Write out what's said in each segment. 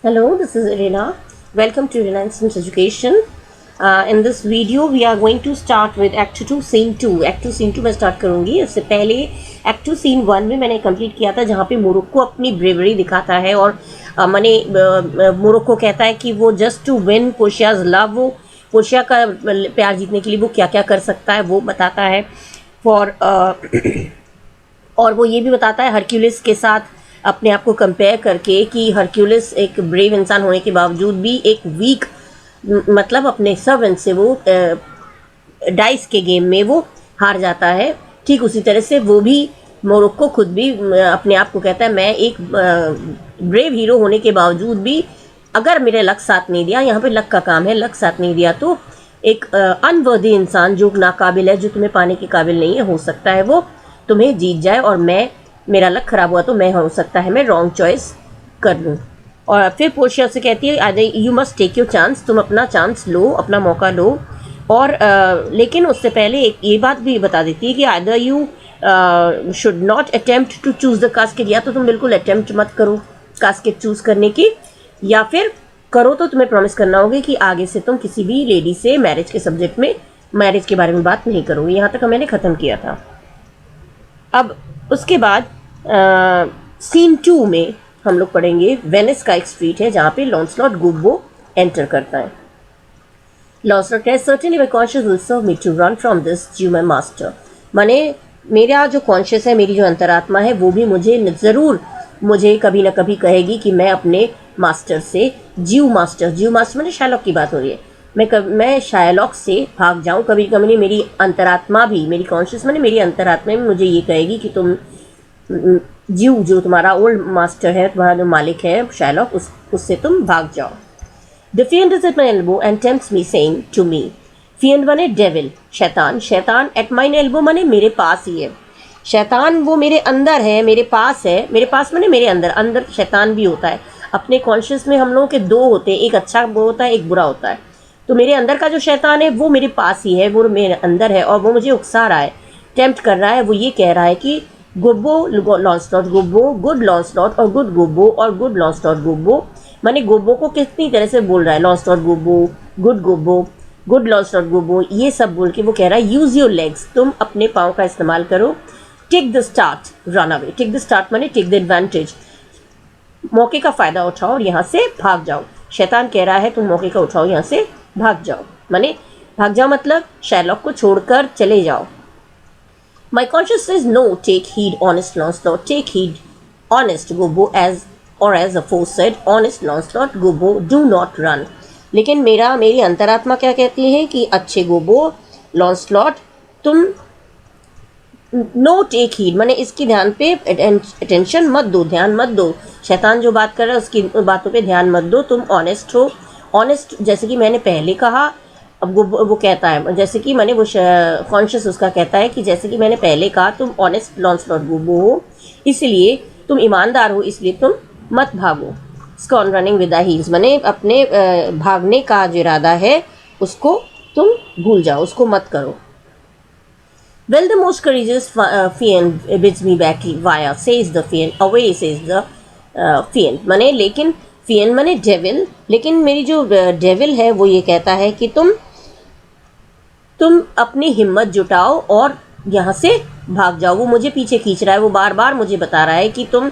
Hello, this is Irina. Welcome to Irina Instant Education. In this video, we are going to start with Act 2 Scene 2. Act 2 Scene 2 मैं start करूँगी. इससे पहले Act 2 Scene 1 में मैंने complete किया था, जहाँ पे मोरक्को अपनी ब्रेवरी दिखाता है और मोरक्को कहता है कि वो जस्ट टू विन पोशियाज लव, वो पोशिया का प्यार जीतने के लिए वो क्या क्या कर सकता है वो बताता है. फॉर और वो ये भी बताता है हरक्यूलिस के साथ अपने आप को कंपेयर करके कि हरक्यूलिस एक ब्रेव इंसान होने के बावजूद भी एक वीक मतलब अपने सर्वेंट से वो डाइस के गेम में वो हार जाता है. ठीक उसी तरह से वो भी मोरक्को खुद भी अपने आप को कहता है मैं एक ब्रेव हीरो होने के बावजूद भी अगर मेरे लक साथ नहीं दिया, यहाँ पे लक का काम है, लक साथ नहीं दिया तो एक अनवर्दी इंसान जो नाकाबिल है, जो तुम्हें पाने के काबिल नहीं है, हो सकता है वो तुम्हें जीत जाए और मेरा लक खराब हुआ तो मैं हो सकता है मैं रॉन्ग चॉइस कर लूँ. और फिर पोर्शिया से कहती है you must take your chance, तुम अपना चांस लो, अपना मौका लो. और लेकिन उससे पहले एक ये बात भी बता देती है कि either you should not attempt to choose the casket, या तो तुम बिल्कुल अटेम्प्ट मत करो कास्केट चूज़ करने की, या फिर करो तो तुम्हें प्रॉमिस करना होगा कि आगे से तुम किसी भी लेडी से मैरिज के सब्जेक्ट में, मैरिज के बारे में बात नहीं करोगे. यहाँ तक मैंने ख़त्म किया था. अब उसके बाद सीन 2 में हम लोग पढ़ेंगे वेनिस का एक स्ट्रीट है जहाँ पे लॉन्सलॉट गुब्बो एंटर करता है. लॉन्सलॉट कहता है certainly my conscience will serve me to run from this Jew my master. माने मेरा जो कॉन्शियस है, मेरी जो अंतरात्मा है, वो भी ज़रूर मुझे कभी ना कभी कहेगी कि मैं अपने मास्टर से ज्यू मास्टर मैंने शायलॉक की बात हो रही है, मैं शायलॉक से भाग जाऊं. कभी कभी मेरी अंतरात्मा भी, मेरी कॉन्शियस मैंने मेरी अंतरात्मा में मुझे ये कहेगी कि तुम ज्यू जो तुम्हारा ओल्ड मास्टर है, तुम्हारा जो मालिक है शायलॉक, उससे तुम भाग जाओ. The fiend is at my elbow and tempts me saying to me. Fiend माने डेविल, शैतान. शैतान एट माई एल्बो माने मेरे पास ही है. शैतान वो मेरे अंदर है, मेरे पास है. मेरे पास माने मेरे अंदर शैतान भी होता है. अपने कॉन्शियस में हम लोगों के दो होते हैं, एक अच्छा वो होता है, एक बुरा होता है. तो मेरे अंदर का जो शैतान है वो मेरे पास ही है, वो मेरे अंदर है और वो मुझे उकसा रहा है, टेम्प्ट कर रहा है. वो ये कह रहा है कि गुब्बो लॉन्सलॉट गुब्बो, गुड लॉन्सलॉट और गुड गुब्बो और गुड लॉन्सलॉट गुब्बो. माने गुब्बो को कितनी तरह से बोल रहा है, लॉन्सलॉट गुब्बो, गुड लॉन्सलॉट गुब्बो, ये सब बोल के वो कह रहा है यूज़ योर लेग्स, तुम अपने पाँव का इस्तेमाल करो. Take the start, run away. Take the start माने टेक द एडवांटेज, मौके का फ़ायदा उठाओ और यहाँ से भाग जाओ. शैतान कह रहा है तुम मौके का उठाओ, यहाँ से भाग जाओ. माने भाग जाओ मतलब शायलॉक को छोड़कर चले जाओ. My conscience says no, take heed, honest Lancelot, take heed, honest Gobbo, as aforesaid, honest Lancelot, Gobbo, do not run. लेकिन मेरी अंतरात्मा क्या कहती है कि अच्छे गोबो, लॉन्सलॉट, तुम नो टेक हीड माने इसकी ध्यान पे अटेंशन मत दो, ध्यान मत दो. शैतान जो बात कर रहा है उसकी बातों पे ध्यान मत दो. तुम ऑनेस्ट हो, ऑनेस्ट जैसे कि मैंने पहले कहा. अब वो कहता है जैसे कि मैंने वो कॉन्शियस उसका कहता है कि जैसे कि मैंने पहले कहा तुम ऑनेस्ट लॉन्सलॉट गुब्बो हो, इसलिए तुम ईमानदार हो, इसलिए तुम मत भागो. स्कॉन रनिंग विद द हील्स माने अपने भागने का जो इरादा है उसको तुम भूल जाओ, उसको मत करो. Well, the most courageous fiend bids me back via, says the fiend, away says the fiend. माने लेकिन fiend माने devil, लेकिन मेरी जो devil है वो ये कहता है कि तुम अपनी हिम्मत जुटाओ और यहाँ से भाग जाओ. वो मुझे पीछे खींच रहा है, वो बार बार मुझे बता रहा है कि तुम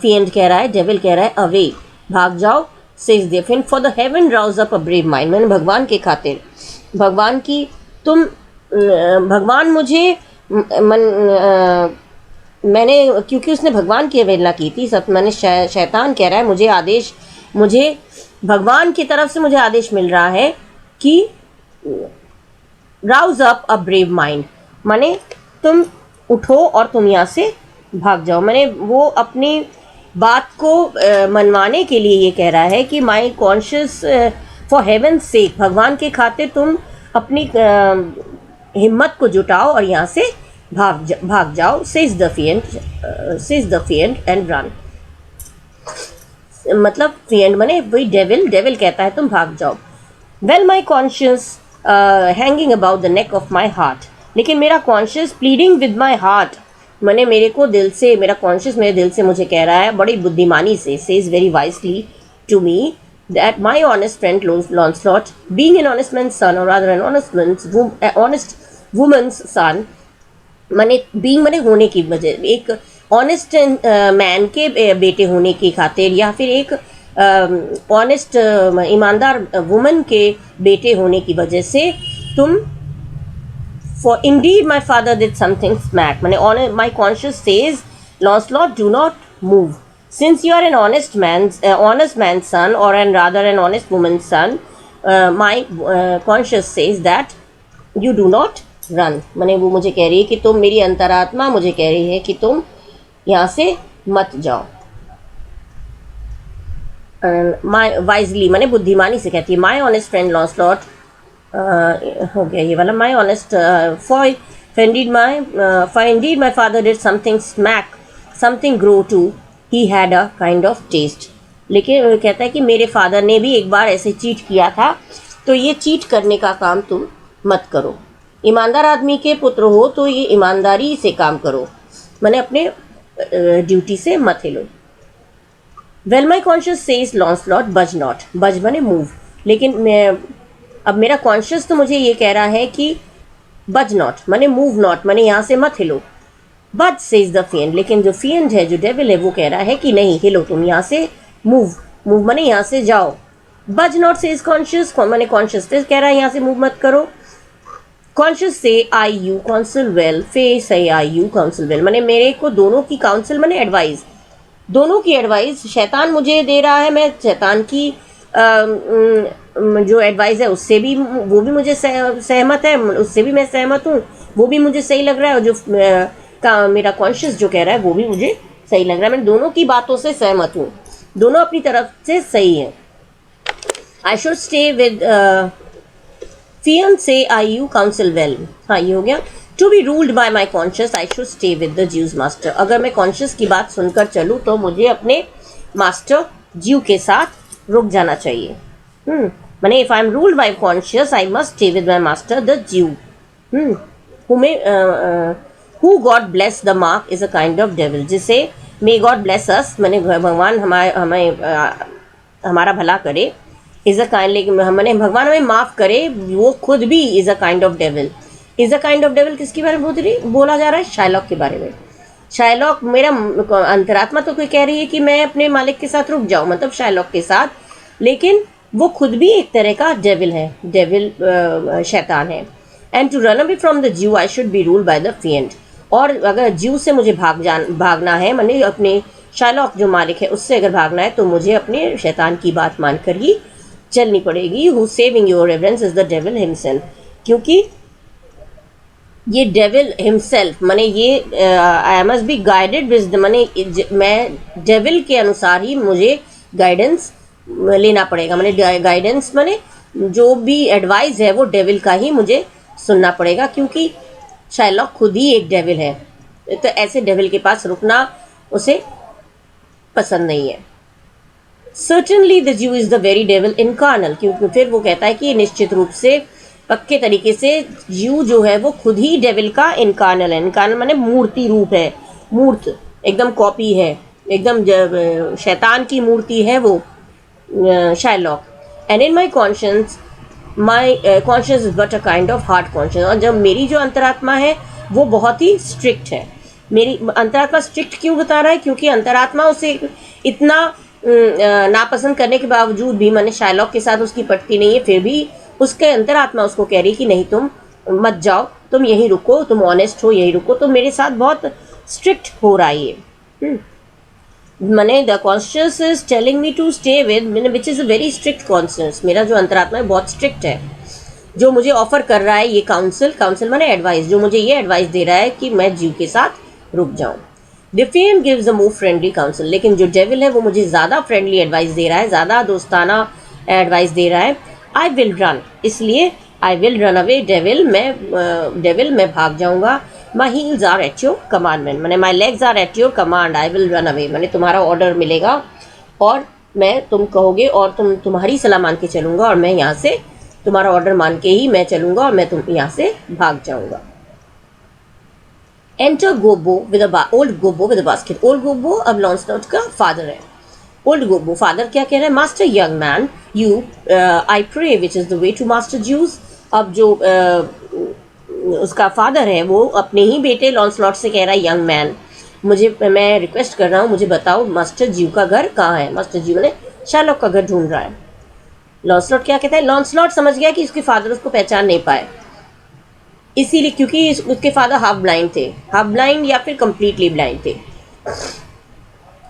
fiend कह रहा है, devil कह रहा है away, भाग जाओ. says the fiend, for the heaven rouse up a brave mind. मैंने भगवान के खातिर, भगवान की भगवान मुझे मैंने क्योंकि उसने भगवान की अवहेलना की थी. सब मैंने शैतान कह रहा है मुझे भगवान की तरफ से मुझे आदेश मिल रहा है कि Rouse up a brave mind माने तुम उठो और तुम यहाँ से भाग जाओ. मैंने वो अपनी बात को मनवाने के लिए ये कह रहा है कि माई कॉन्शियस फॉर हेवन सेक, भगवान के खातिर तुम अपनी हिम्मत को जुटाओ और यहाँ से भाग जाओ. Says the fiend and run. मतलब फिएंड माने वही डेविल कहता है तुम भाग जाओ. Well my conscious hanging about the neck of my heart. लेकिन मेरा conscious pleading with my heart माने मेरे को दिल से, मेरा कॉन्शियस मेरे दिल से मुझे कह रहा है बड़ी बुद्धिमानी से, says very wisely to me that my honest friend Lancelot, being an honest man's son, or rather an honest woman's son, माने बीइंग माने होने की वजह, एक ऑनेस्ट मैन के बेटे होने की खातिर, या फिर एक ऑनेस्ट ईमानदार वुमन के बेटे होने की वजह से तुम, for indeed my father did something smack, माने my conscience says Launcelot do not move, since you are an honest man son or an rather an honest woman son, my conscience says that you do not run, माने वो मुझे कह रही है कि तुम, मेरी अंतरात्मा मुझे कह रही है कि तुम यहाँ से मत जाओ. माई वाइजली माने बुद्धिमानी से कहती है, माई ऑनेस्ट फ्रेंड लॉन्सलॉट, हो गया ये वाला, my honest for indeed my father did something smack something grow to, he had a kind of taste. लेकिन कहता है कि मेरे फादर ने भी एक बार ऐसे चीट किया था, तो ये चीट करने का काम तुम मत करो. ईमानदार आदमी के पुत्र हो तो ये ईमानदारी से काम करो, मैंने अपने ड्यूटी से मत हिलो. वेल माई कॉन्शियस सेज लॉन्सलॉट बज नॉट, बज माने मूव, लेकिन मैं अब मेरा कॉन्शियस तो मुझे ये कह रहा है कि बज नॉट माने मूव नॉट, माने यहाँ से मत हिलो. बट सेज द फिएंड, लेकिन जो फिएंड है, जो डेविल है, वो कह रहा है कि नहीं हिलो तुम यहाँ से, मूव, मूव माने यहाँ से जाओ. बज नॉट सेज कॉन्शियस, माने कॉन्शियस कह रहा है यहाँ से मूव मत करो. कॉन्शियस से आई यू काउंसिल वेल, फे से आई यू काउंसिल वेल, मैंने मेरे को दोनों की काउंसिल मैंने एडवाइस, दोनों की एडवाइस शैतान मुझे दे रहा है, मैं शैतान की जो एडवाइस है उससे भी, वो भी मुझे सहमत है, उससे भी मैं सहमत हूँ, वो भी मुझे सही लग रहा है, और जो मेरा कॉन्शियस जो कह रहा है वो भी मुझे सही लग रहा है. मैं दोनों की बातों से सहमत हूँ, दोनों अपनी तरफ से सही है. I should stay with fiance I you counsel well, हाँ ये हो गया. To be ruled by my conscience I should stay with the Jew's master, अगर मैं कॉन्शियस की बात सुनकर चलूँ तो मुझे अपने मास्टर ज्यू के साथ रुक जाना चाहिए. माने if I am ruled by conscience I must stay with my master the Jew, who God bless the mark is a kind of devil, जिसे may God bless us, माने भगवान हमारा भला करे, इज़ अ काइंड, लेकिन मैंने भगवान हमें माफ़ करे, वो खुद भी is a kind of devil. Is a kind of devil किसके बारे में बोला जा रहा है? शाइलॉक के बारे में. शाइलॉक, मेरा अंतरात्मा तो कोई कह रही है कि मैं अपने मालिक के साथ रुक जाऊँ, मतलब शाइलॉक के साथ, लेकिन वो खुद भी एक तरह का डेविल है, डेविल शैतान है. And to run away from the Jew I should be ruled by the fiend, और अगर ज्यू से मुझे भागना है, मैंने अपने शाइलॉक जो मालिक है उससे अगर भागना है, तो मुझे अपने शैतान की बात मानकर ही चलनी पड़ेगी. Who saving your reverence is the devil himself, क्योंकि ये डेविल हिमसेल्फ, माने ये I must be guided with, माने मैं डेविल के अनुसार ही मुझे गाइडेंस लेना पड़ेगा. माने गाइडेंस माने जो भी एडवाइस है वो डेविल का ही मुझे सुनना पड़ेगा, क्योंकि शाइलॉक खुद ही एक डेविल है, तो ऐसे डेविल के पास रुकना उसे पसंद नहीं है. सर्टनली द ज्यू इज़ द वेरी डेविल इनकार्नल, क्योंकि फिर वो कहता है कि निश्चित रूप से पक्के तरीके से ज्यू जो है वो खुद ही डेविल का इनकार्नल है. इनकार्नल माने मूर्ति रूप है, मूर्त एकदम कॉपी है, एकदम शैतान की मूर्ति है वो Shylock. And in my conscious is but a kind of hard conscious, और जब मेरी जो अंतरात्मा है वो बहुत ही स्ट्रिक्ट है. मेरी अंतरात्मा स्ट्रिक्ट क्यों बता रहा है? क्योंकि अंतरात्मा उसे इतना नापसंद करने के बावजूद भी, मैंने शाइलॉक के साथ उसकी पटती नहीं है, फिर भी उसके अंतरात्मा उसको कह रही कि नहीं तुम मत जाओ, तुम यहीं रुको, तुम ऑनेस्ट हो, यहीं रुको. तो मेरे साथ बहुत स्ट्रिक्ट हो रहा है ये. मैंने the conscience is telling me to stay with, which is a very strict conscience. मेरा जो अंतरात्मा है बहुत स्ट्रिक्ट है, जो मुझे ऑफर कर रहा है ये काउंसिल मैंने एडवाइस, जो मुझे ये एडवाइस दे रहा है कि मैं ज्यू के साथ रुक जाऊँ. The fiend gives a more friendly counsel, लेकिन जो डेविल है वो मुझे ज़्यादा फ्रेंडली एडवाइस दे रहा है, ज़्यादा दोस्ताना एडवाइस दे रहा है. आई विल रन, इसलिए I will run away devil, मैं भाग जाऊँगा. My heels are at your commandment, मैंने my legs are at your command, I will run away, मैंने तुम्हारा ऑर्डर मिलेगा और मैं, तुम कहोगे और तुम्हारी सलाह मान के चलूँगा, और मैं यहाँ से तुम्हारा ऑर्डर मान के ही मैं चलूँगा, और मैं यहाँ से भाग जाऊँगा. Enter Gobbo with old Gobbo with basket. Old Gobbo अब लॉन्सलॉट का फादर है. ओल्ड गोबो, फादर क्या कह रहा है, master young man you I pray which is the way to master Jew's. अब जो उसका फादर है वो अपने ही बेटे लॉन्सलॉट से कह रहा है, यंग मैन मुझे, मैं रिक्वेस्ट कर रहा हूँ, मुझे बताओ मास्टर ज्यू का घर कहाँ है। मास्टर ज्यू ने शार्लॉक का घर ढूंढ रहा है। लॉन्सलॉट क्या कहता है, लॉन्सलॉट समझ गया कि उसके फादर उसको पहचान नहीं पाए, इसीलिए, क्योंकि उसके फादर हाफ ब्लाइंड थे, हाफ ब्लाइंड या फिर कंप्लीटली ब्लाइंड थे।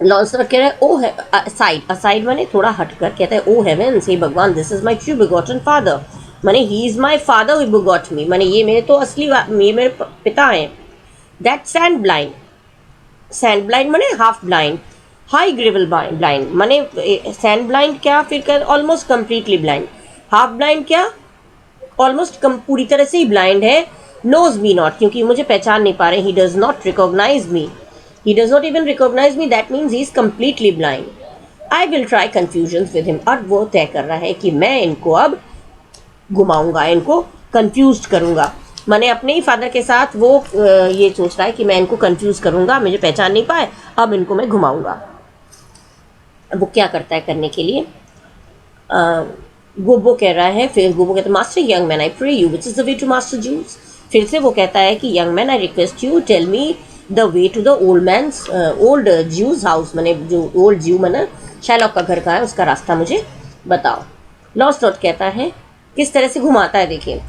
लॉन्सलॉट कह रहा है, ओ है असाइड, असाइड माने थोड़ा हटकर, कहता है, ओ हेवन, हे भगवान, this is my true begotten father, माने he is my father who begot me, माने ये मेरे तो असली, ये मेरे पिता हैं। That sand blind, sand blind माने half blind, high gravel blind माने सैंड ब्लाइंड क्या, फिर क्या, almost completely blind, half blind क्या, ऑलमोस्ट पूरी तरह से ही ब्लाइंड है। नोज मी नॉट, क्योंकि मुझे पहचान नहीं पा रहे, he does not recognise me, he does not even recognise me, that means he is completely blind. I will try confusion with him, और वो तय कर रहा है कि मैं इनको अब घुमाऊंगा, इनको कंफ्यूज करूंगा, मैंने अपने ही फादर के साथ वो ये सोच रहा है कि मैं इनको कंफ्यूज करूंगा, मुझे पहचान नहीं पाए, अब इनको मैं घुमाऊंगा। वो क्या करता है करने के लिए, गोबो कह रहा है, फिर गोबो कहता है, master young man I pray you which is the way to master Jew's. फिर से वो कहता है कि young man I request you tell me the way to the old Jew's house, मैंने जो ओल्ड ज्यू मैंने शार्लॉक का घर का है उसका रास्ता मुझे बताओ। लॉन्सलॉट कहता है, किस तरह से घुमाता है देखिए,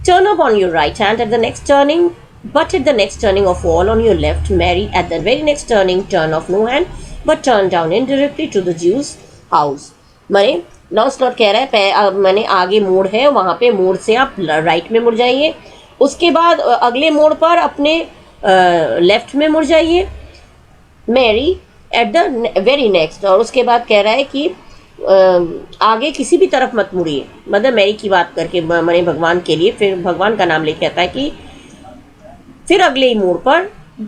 turn up on your right hand at the next turning, but at the next turning of all on your left, Mary at the very next turning turn off no hand but turn down indirectly to the Jew's house। मैंने लॉन्सलॉट कह रहा है, मैंने आगे मोड़ है, वहाँ पे मोड़ से आप राइट में मुड़ जाइए, उसके बाद अगले मोड़ पर अपने लेफ्ट में मुड़ जाइए, marry at the very next, और उसके बाद कह रहा है कि आगे किसी भी तरफ मत मुड़िए, मतलब मैरी की बात करके मैंने भगवान के लिए, फिर भगवान का नाम लेके कहता है कि फिर अगले ही मोड़ पर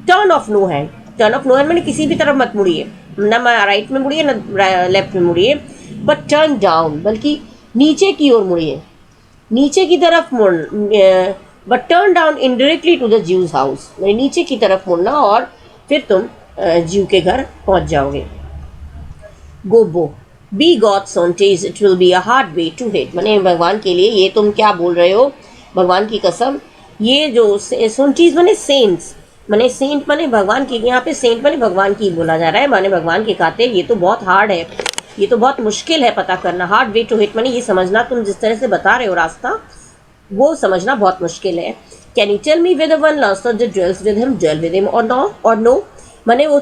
turn of no hand, turn of no hand मैंने किसी भी तरफ मत मुड़िए, न राइट में मुड़िए न लेफ्ट में मुड़िए, बट टर्न डाउन, बल्कि नीचे की ओर मुड़िए, नीचे की तरफ मुड़, but turn down indirectly to the Jew's house, मैंने नीचे की तरफ मुड़ना और फिर तुम ज्यू के घर पहुंच जाओगे। Gobbo, be God sonties it will be a hard way to hit, मैंने भगवान के लिए, ये तुम क्या बोल रहे हो, भगवान की कसम, ये जो सोंटीज माने सेंट्स, माने सेंट माने भगवान की, यहाँ पे सेंट माने भगवान की बोला जा रहा है, माने भगवान के खातिर ये तो बहुत हार्ड है, ये तो बहुत मुश्किल है पता करना, हार्ड वे टू हिट माने ये समझना, तुम जिस तरह से बता रहे हो रास्ता वो समझना बहुत मुश्किल है। Can you tell me with one Launcelot that dwells with him और नो, मैंने वो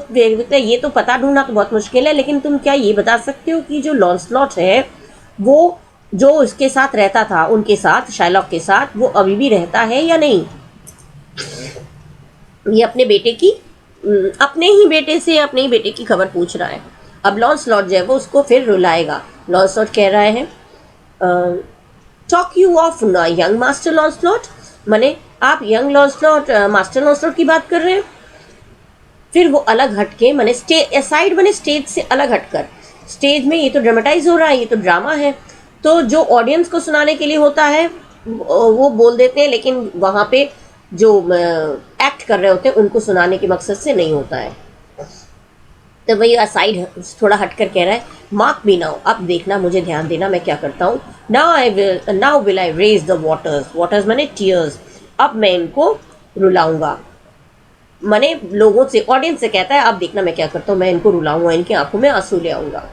ये तो पता ढूंढना तो बहुत मुश्किल है, लेकिन तुम क्या ये बता सकते हो कि जो लॉन्सलॉट है वो जो उसके साथ रहता था, उनके साथ, शार्लॉक के साथ, वो अभी भी रहता है या नहीं। ये अपने बेटे की, अपने ही बेटे से अपने ही बेटे की खबर पूछ रहा है। अब लॉन्सलॉट जो है वो उसको फिर रुलाएगा। लॉन्सलॉट कह रहा है, talk you of young master Launcelot, माने आप यंग लॉन्सलॉट मास्टर लॉन्सलॉट की बात कर रहे हैं। फिर वो अलग हटके, मैंने साइड बने स्टेज से अलग हटकर, स्टेज में ये तो ड्रामेटाइज हो रहा है, ये तो ड्रामा है, तो जो ऑडियंस को सुनाने के लिए होता है वो बोल देते हैं, लेकिन वहाँ पे जो एक्ट कर रहे होते हैं उनको सुनाने के मकसद से नहीं होता है। तो वही साइड थोड़ा हटकर कह रहा है, मार्क मी नाउ, अब देखना, मुझे ध्यान देना मैं क्या करता हूँ। Now will I raise the waters, waters मैंने टीयर्स, अब मैं इनको रुलाऊंगा, मैंने लोगों से, ऑडियंस से कहता है, अब देखना मैं क्या करता हूँ, मैं इनको रुलाऊंगा, इनकी आंखों में आंसू ले आऊंगा।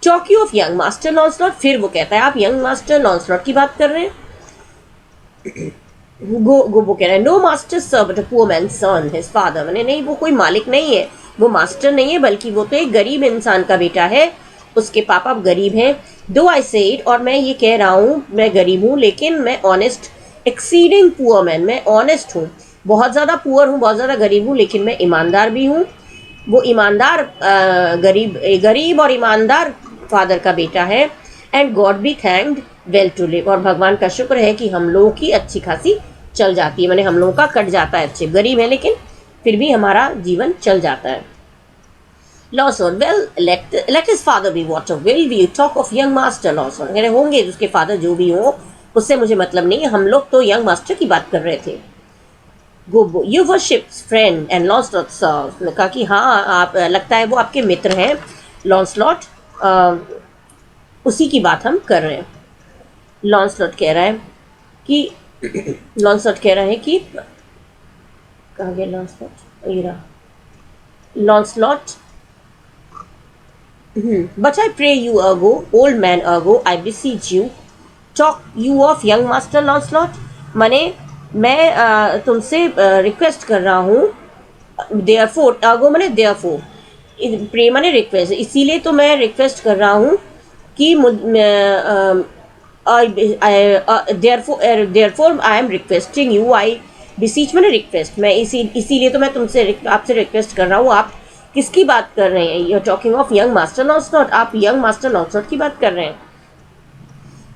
टॉक ऑफ यंग मास्टर लॉन्सलॉट, फिर वो कहता है, आप यंग मास्टर लॉन्सलॉट की बात कर रहे हैं। गोबो कह रहा है, no master sir but a poor man son his father, मैंने नहीं, वो कोई मालिक नहीं है, वो मास्टर नहीं है, बल्कि वो तो एक गरीब इंसान का बेटा है, उसके पापा गरीब हैं। दो आई से इट, और मैं ये कह रहा हूँ मैं गरीब हूँ, लेकिन मैं ऑनेस्ट, एक्सीडिंग पुअर मैन, मैं ऑनेस्ट हूँ, बहुत ज़्यादा पुअर हूँ, बहुत ज़्यादा गरीब हूँ, लेकिन मैं ईमानदार भी हूँ। वो ईमानदार गरीब और ईमानदार फादर का बेटा है। And God be thanked well to live, और भगवान का शुक्र है कि हम लोगों की अच्छी खासी चल जाती है, मैंने हम लोगों का कट जाता है, अच्छे गरीब है लेकिन फिर भी हमारा जीवन चल जाता है। Launcelot, well let his father be what will we talk of young master Launcelot, कह रहे होंगे उसके फादर जो भी हो, उससे मुझे मतलब नहीं है, हम लोग तो यंग मास्टर की बात कर रहे थे। Gobbo, your worship's friend and Launcelot sir, कहा कि हाँ आप, लगता है वो आपके मित्र हैं लॉन्सलॉट, उसी की बात हम कर रहे हैं। लॉन्सलॉट कह रहा है कि लॉन्सलॉट कह रहा है कि कहाँ गया लॉन्सलॉट, ये रहा Launcelot. But I pray you ergo old man ergo I beseech you talk you of young master Launcelot. माने मैं तुमसे रिक्वेस्ट कर रहा हूँ, देयरफॉर अर्गो माने देयरफॉर, प्रे माने रिक्वेस्ट, इसीलिए तो मैं रिक्वेस्ट कर रहा हूँ कि therefore I am requesting you, I beseech मैंने रिक्वेस्ट, मैं इसीलिए तो मैं तुमसे आपसे रिक्वेस्ट कर रहा हूँ। आप किसकी बात कर रहे हैं? You are talking of young master Launcelot, आप यंग मास्टर लॉन्सलॉट की बात कर रहे हैं।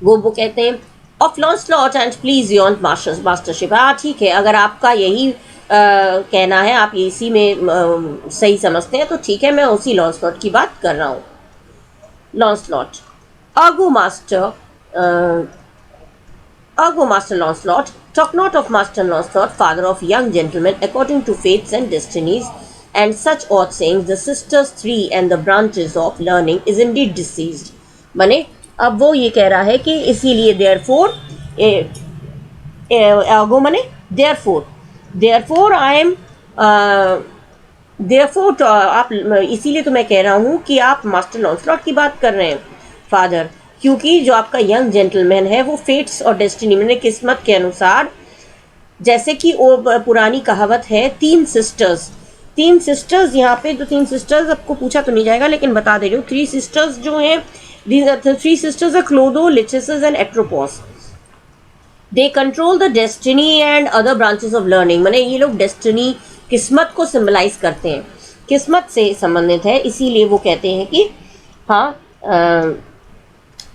वो कहते हैं of Launcelot and please your mastership. हाँ ठीक है, अगर आपका यही कहना है, आप इसी में सही समझते हैं तो ठीक है, मैं उसी लॉन्सलॉट की बात कर रहा हूँ। Launcelot ergo master Argo Master Lancelot, talk not of Master Lancelot, father of young gentlemen, according to fates and destinies, and such odd sayings, the sisters three and the branches of learning is indeed deceased. माने अब वो ये कह रहा है कि इसीलिए therefore argo माने therefore I am therefore आप इसीलिए तो मैं कह रहा हूँ कि आप मास्टर लॉन्सलॉट की बात कर रहे हैं फादर, क्योंकि जो आपका यंग जेंटलमैन है वो फेट्स और डेस्टिनी मैंने किस्मत के अनुसार, जैसे कि वो पुरानी कहावत है तीन सिस्टर्स यहाँ पे, जो तीन सिस्टर्स आपको पूछा तो नहीं जाएगा लेकिन बता दे रही हूँ, थ्री सिस्टर्स जो हैं, three sisters are Clotho, Lachesis and Atropos. They control the destiny and other branches of learning. मैंने ये लोग डेस्टिनी किस्मत को सिम्बलाइज करते हैं, किस्मत से संबंधित है, इसीलिए वो कहते हैं कि हाँ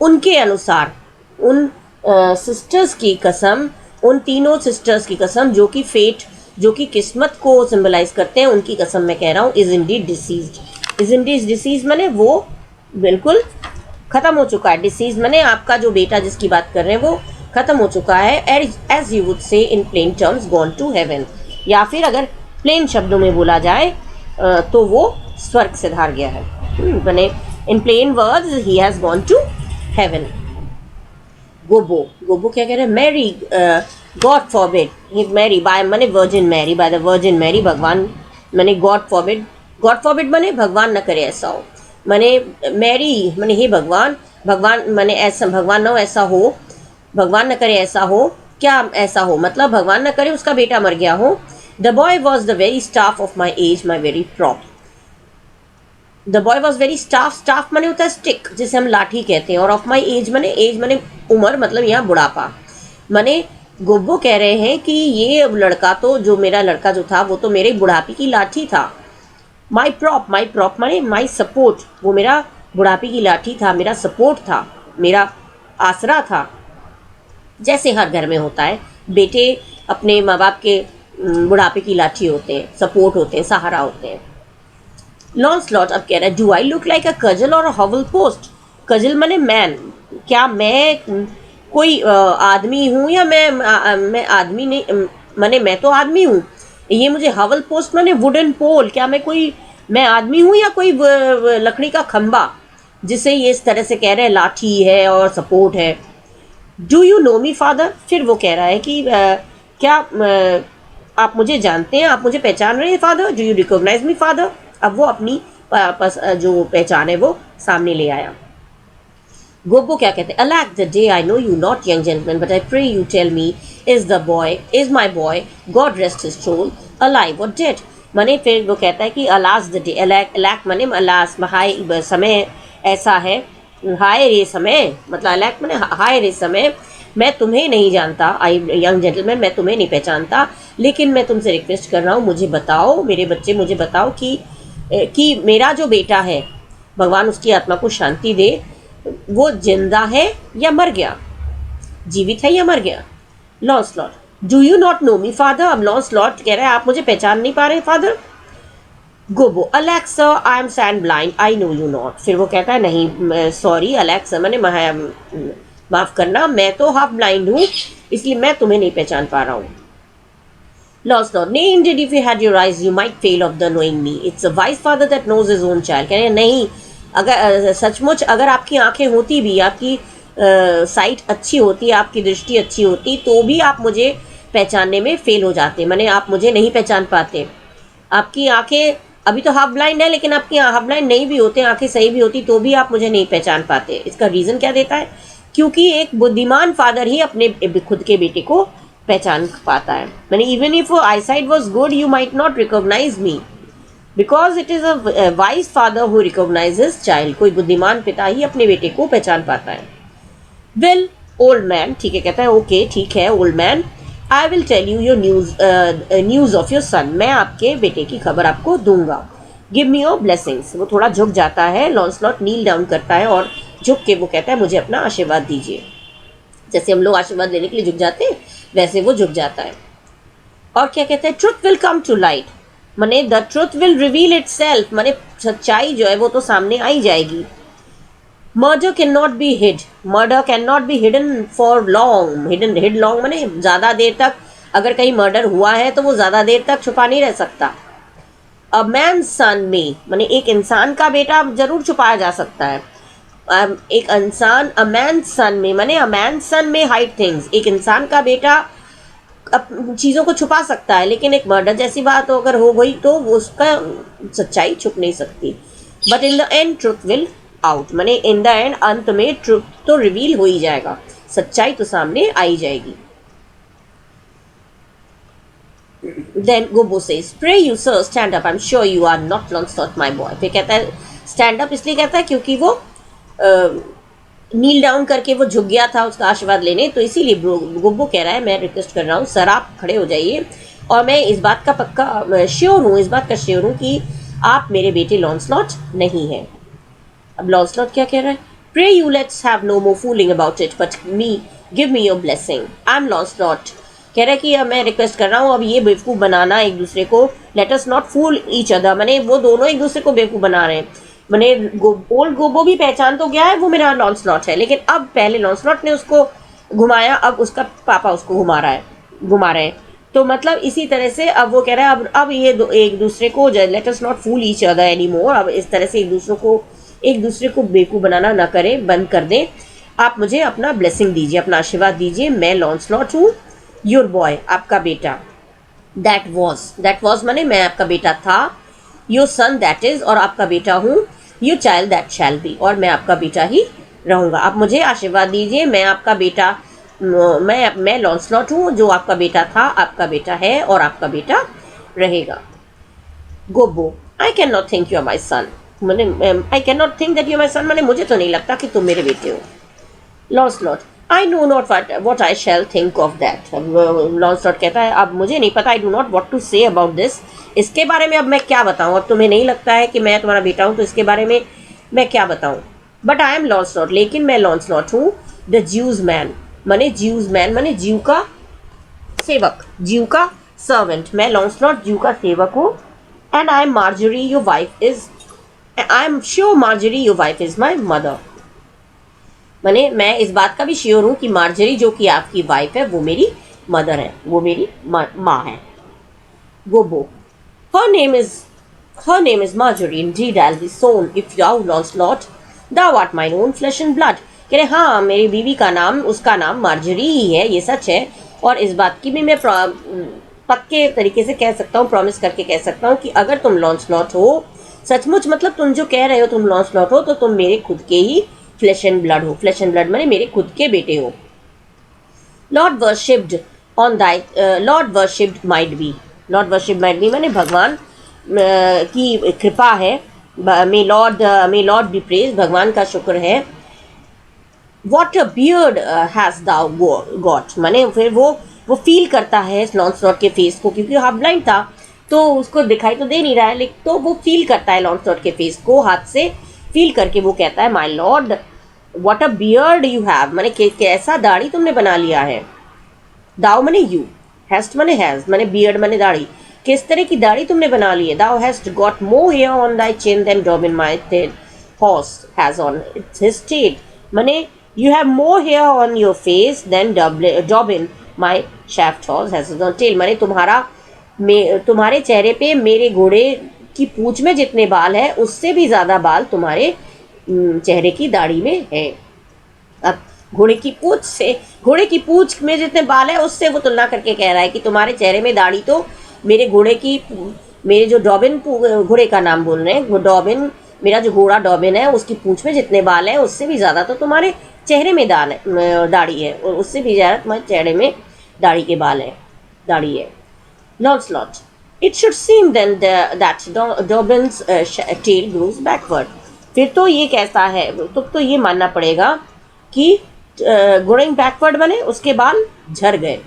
उनके अनुसार, उन सिस्टर्स की कसम, उन तीनों सिस्टर्स की कसम जो कि फेट, जो कि किस्मत को सिंबलाइज करते हैं, उनकी कसम मैं कह रहा हूँ is Indeed deceased. Is Indeed disease माने वो बिल्कुल ख़त्म हो चुका है। डिसीज माने आपका जो बेटा जिसकी बात कर रहे हैं वो ख़त्म हो चुका है। As you would say in plain terms gone to heaven, या फिर अगर प्लेन शब्दों में बोला जाए तो वो स्वर्ग से धार गया है। माने in plain words he has gone to heaven. Gobbo क्या कह रहे हैं? Marry God forbid, marry by माने virgin Mary, by the virgin Mary, भगवान माने गॉड फॉरबिड माने भगवान न करे ऐसा हो, माने मैरी माने हे भगवान, भगवान माने ऐसा, भगवान न ऐसा हो, भगवान न करे ऐसा हो, क्या ऐसा हो मतलब भगवान न करे उसका बेटा मर गया हो। The boy was the very staff of my age my very prop. The boy was very staff माने होता है स्टिक, जिसे हम लाठी कहते हैं, और ऑफ माई एज माने उम्र, मतलब यहाँ बुढ़ापा। माने गोब्बो कह रहे हैं कि ये लड़का तो, जो मेरा लड़का जो था वो तो मेरे बुढ़ापे की लाठी था। माई प्रॉप माने माई सपोर्ट, वो मेरा बुढ़ापे की लाठी था, मेरा सपोर्ट था, मेरा आसरा था। जैसे हर घर में होता है, बेटे अपने माँ बाप के बुढ़ापे की लाठी होते हैं, सपोर्ट होते हैं, सहारा होते हैं। लॉन्सलॉट अब कह रहा है, do I look like a causal और अ हवल पोस्ट? कजल माने मैन, क्या मैं कोई आदमी हूँ, या मैं आदमी नहीं, माने मैं तो आदमी हूँ। ये मुझे हवल पोस्ट माने वुडन पोल, क्या मैं आदमी हूँ या कोई लकड़ी का खंबा, जिसे ये इस तरह से कह रहे हैं लाठी है और सपोर्ट है। Do you know me father? फिर वो कह रहा है कि क्या आप मुझे जानते हैं, आप मुझे पहचान रहे हैं father? Do you recognise me father? अब वो अपनी जो पहचान है वो सामने ले आया। गोबो क्या कहते हैं? Alack the day I know you not young gentleman, but I pray you tell me, is my boy God rest his soul alive और डेड? माने फिर वो कहता है कि अलास द डे, अलैक माने अलास, हाय समय ऐसा है, हाय रे समय, मतलब अलैक माने हाय रे समय, मैं तुम्हें नहीं जानता, आई यंग जेंटलमैन मैं तुम्हें नहीं पहचानता, लेकिन मैं तुमसे रिक्वेस्ट कर रहा हूँ, मुझे बताओ, मेरे बच्चे मुझे बताओ कि मेरा जो बेटा है, भगवान उसकी आत्मा को शांति दे, वो जिंदा है या मर गया, जीवित है या मर गया। Launcelot, do you not know me father? अब लॉन्सलॉट कह रहा है आप मुझे पहचान नहीं पा रहे father. Gobbo, alack sir I am sand blind, I know you not. फिर वो कहता है नहीं सॉरी अलैक सर, मैंने माफ़ करना, मैं तो हाफ ब्लाइंड हूँ, इसलिए मैं तुम्हें नहीं पहचान पा रहा हूँ। Lancelot, nay, indeed, if you had your eyes, you might fail of the knowing me. It's a wise father that knows his own child. कह रहे नहीं, अगर सचमुच अगर आपकी आंखें होती भी, आपकी साइट अच्छी होती, आपकी दृष्टि अच्छी होती, तो भी आप मुझे पहचानने में फेल हो जाते, माने आप मुझे नहीं पहचान पाते। आपकी आंखें अभी तो हाफ ब्लाइंड है, लेकिन आपकी हाफ ब्लाइंड नहीं भी होते, आंखें सही भी होती, तो भी आप मुझे नहीं पहचान पाते। इसका रीज़न क्या देता है? क्योंकि एक बुद्धिमान फादर ही अपने खुद के बेटे को पहचान पाता है। मैंने even if eyesight was good you might not recognise me, because it is a wise father who recognises child. कोई बुद्धिमान पिता ही अपने बेटे को पहचान पाता है। वेल ओल्ड मैन, ठीक है, कहता है ओके ठीक है old man, I will tell you your news of your son. मैं आपके बेटे की खबर आपको दूंगा। Give me your blessings. वो थोड़ा झुक जाता है, लॉन्सलॉट नील डाउन करता है और झुक के वो कहता है मुझे अपना आशीर्वाद दीजिए। जैसे हम लोग आशीर्वाद लेने के लिए झुक जाते हैं, वैसे वो झुक जाता है। और क्या कहते हैं? Truth will come to light, माने the truth will reveal itself, माने सच्चाई जो है वो तो सामने आई जाएगी। Murder can not be hid, murder can not be hidden for long, hid long माने ज़्यादा देर तक। अगर कहीं मर्डर हुआ है तो वो ज़्यादा देर तक छुपा नहीं रह सकता। अ मैन सन में, माने एक इंसान का बेटा जरूर छुपाया जा सकता है। एक इंसान, अ मैन सन में, माने अ मैन सन में हाइड थिंग्स, एक इंसान का बेटा चीज़ों को छुपा सकता है, लेकिन एक मर्डर जैसी बात अगर हो गई तो उसका सच्चाई छुप नहीं सकती। But in the end truth will out, माने इन द एंड अंत में ट्रुथ तो रिवील हो ही जाएगा, सच्चाई तो सामने आई जाएगी। Then Gobo says, "Pray you sir, stand up. I'm sure you are not Lancelot, my boy." फिर कहता है स्टैंड अप इसलिए कहता है क्योंकि वो नील डाउन करके वो झुक गया था उसका आशीर्वाद लेने, तो इसीलिए गोबो कह रहा है मैं रिक्वेस्ट कर रहा हूँ सर आप खड़े हो जाइए, और मैं इस बात का पक्का श्योर हूँ, इस बात का श्योर हूँ कि आप मेरे बेटे लॉन्सलॉट नहीं हैं। अब लॉन्सलॉट क्या कह रहा है? Pray you let's have no more fooling about it but me give me your blessing, I am Launcelot. कह रहा है कि अब मैं रिक्वेस्ट कर रहा हूँ, अब ये बेवकूफ़ बनाना एक दूसरे को, let us not fool each other, मैंने वो दोनों एक दूसरे को बेवकूफ़ बना रहे हैं। मैंने ओल्ड गोबो भी पहचान तो गया है वो मेरा लॉन्सलॉट है, लेकिन अब पहले लॉन्सलॉट ने उसको घुमाया, अब उसका पापा उसको घुमा रहे हैं। तो मतलब इसी तरह से अब वो कह रहा है अब ये एक दूसरे को let us not fool each other any more, अब इस तरह से एक दूसरे को बेवकूफ़ बनाना ना करें, बंद कर दें। आप मुझे अपना ब्लेसिंग दीजिए, अपना आशीर्वाद दीजिए। मैं लॉन्सलॉट हूँ, योर बॉय, आपका बेटा। दैट वॉज माने मैं आपका बेटा था। योर सन दैट इज, और आपका बेटा हूँ। Your child that shall be, और मैं आपका बेटा ही रहूँगा। आप मुझे आशीर्वाद दीजिए, मैं आपका बेटा, मैं लॉन्सलॉट हूँ, जो आपका बेटा था, आपका बेटा है और आपका बेटा रहेगा। Gobbo, I can not think you are my son, मैंने I can not think that you my son, मैंने मुझे तो नहीं लगता कि तुम मेरे बेटे हो। Launcelot, I know not what I shall think of that. Launcelot कहता है अब मुझे नहीं पता, I do not what to say about this, इसके बारे में अब मैं क्या बताऊँ। अब तुम्हें नहीं लगता है कि मैं तुम्हारा बेटा हूँ, तो इसके बारे में मैं क्या बताऊँ। बट आई एम लॉन्सलॉट, लेकिन मैं लॉन्सलॉट हूँ द ज्यूज मैन, माने ज्यू का सेवक, ज्यू का सर्वेंट। मैं लॉन्सलॉट ज्यू का सेवक हूँ। And I am Marjorie your wife is, I am sure Marjorie your wife is my mother, माने मैं इस बात का भी श्योर हूँ कि मार्जरी जो कि आपकी वाइफ है वो मेरी मदर है, वो मेरी माँ है। गोबो, her name is Marjorie, indeed I'll be sown if thou Lancelot, thou art mine own flesh and blood। कह रहे हाँ मेरी बीवी का नाम, उसका नाम मार्जरी ही है, ये सच है। और इस बात की भी मैं पक्के तरीके से कह सकता हूँ, प्रॉमिस करके कह सकता हूँ कि अगर तुम लॉन्सलॉट हो सचमुच, मतलब तुम जो कह रहे हो तुम लॉन्सलॉट हो, तो तुम मेरे खुद के ही फ्लैश एंड ब्लड हो। फ्लैश एंड ब्लड माने मेरे खुद के बेटे हो। Lord worshipped on Dai, Lord worshipped might be, Lord worshipped might be माने भगवान की कृपा है। मे लॉर्ड बी प्रेज, भगवान का शुक्र है। What a beard has thou got, माने फिर वो फील करता है लॉन्सलॉट के फेस को, क्योंकि हाफ ब्लाइंड था तो उसको दिखाई तो दे नहीं रहा है, लेकिन तो वो फील करता है लॉन्सलॉट के फेस को, हाथ से फील करके वो कहता है my lord what a beard you have, माने कैसा दाढ़ी तुमने बना लिया है। दाउ माने यू, हैस्ट माने हैज, माने बियर्ड माने दाढ़ी, किस तरह की दाढ़ी तुमने बना ली है। Thou hast got more hair on thy chin than Dobbin my horse has on its his tail, माने you have more hair on your face than Dobbin my shaft horse has on tail, माने तुम्हारे चेहरे पे मेरे घोड़े की पूंछ में जितने बाल है उससे भी ज़्यादा बाल तुम्हारे चेहरे की दाढ़ी में है। अब घोड़े की पूंछ में जितने बाल है उससे वो तुलना करके कह रहा है कि तुम्हारे चेहरे में दाढ़ी तो मेरे मेरे जो डॉबिन, घोड़े का नाम बोल रहे हैं, वो डॉबिन, मेरा जो घोड़ा डॉबिन है उसकी पूंछ में जितने बाल हैं उससे भी ज़्यादा तो तुम्हारे चेहरे में दाढ़ी है, और उससे भी ज़्यादा तुम्हारे चेहरे में दाढ़ी के बाल है, दाढ़ी है। Lancelot, it should seem then that Dobbin's tail grows backward. फिर तो ये कैसा है, तो ये मानना पड़ेगा कि ग्रोइंग बैकवर्ड बने, उसके बाल झड़ गए।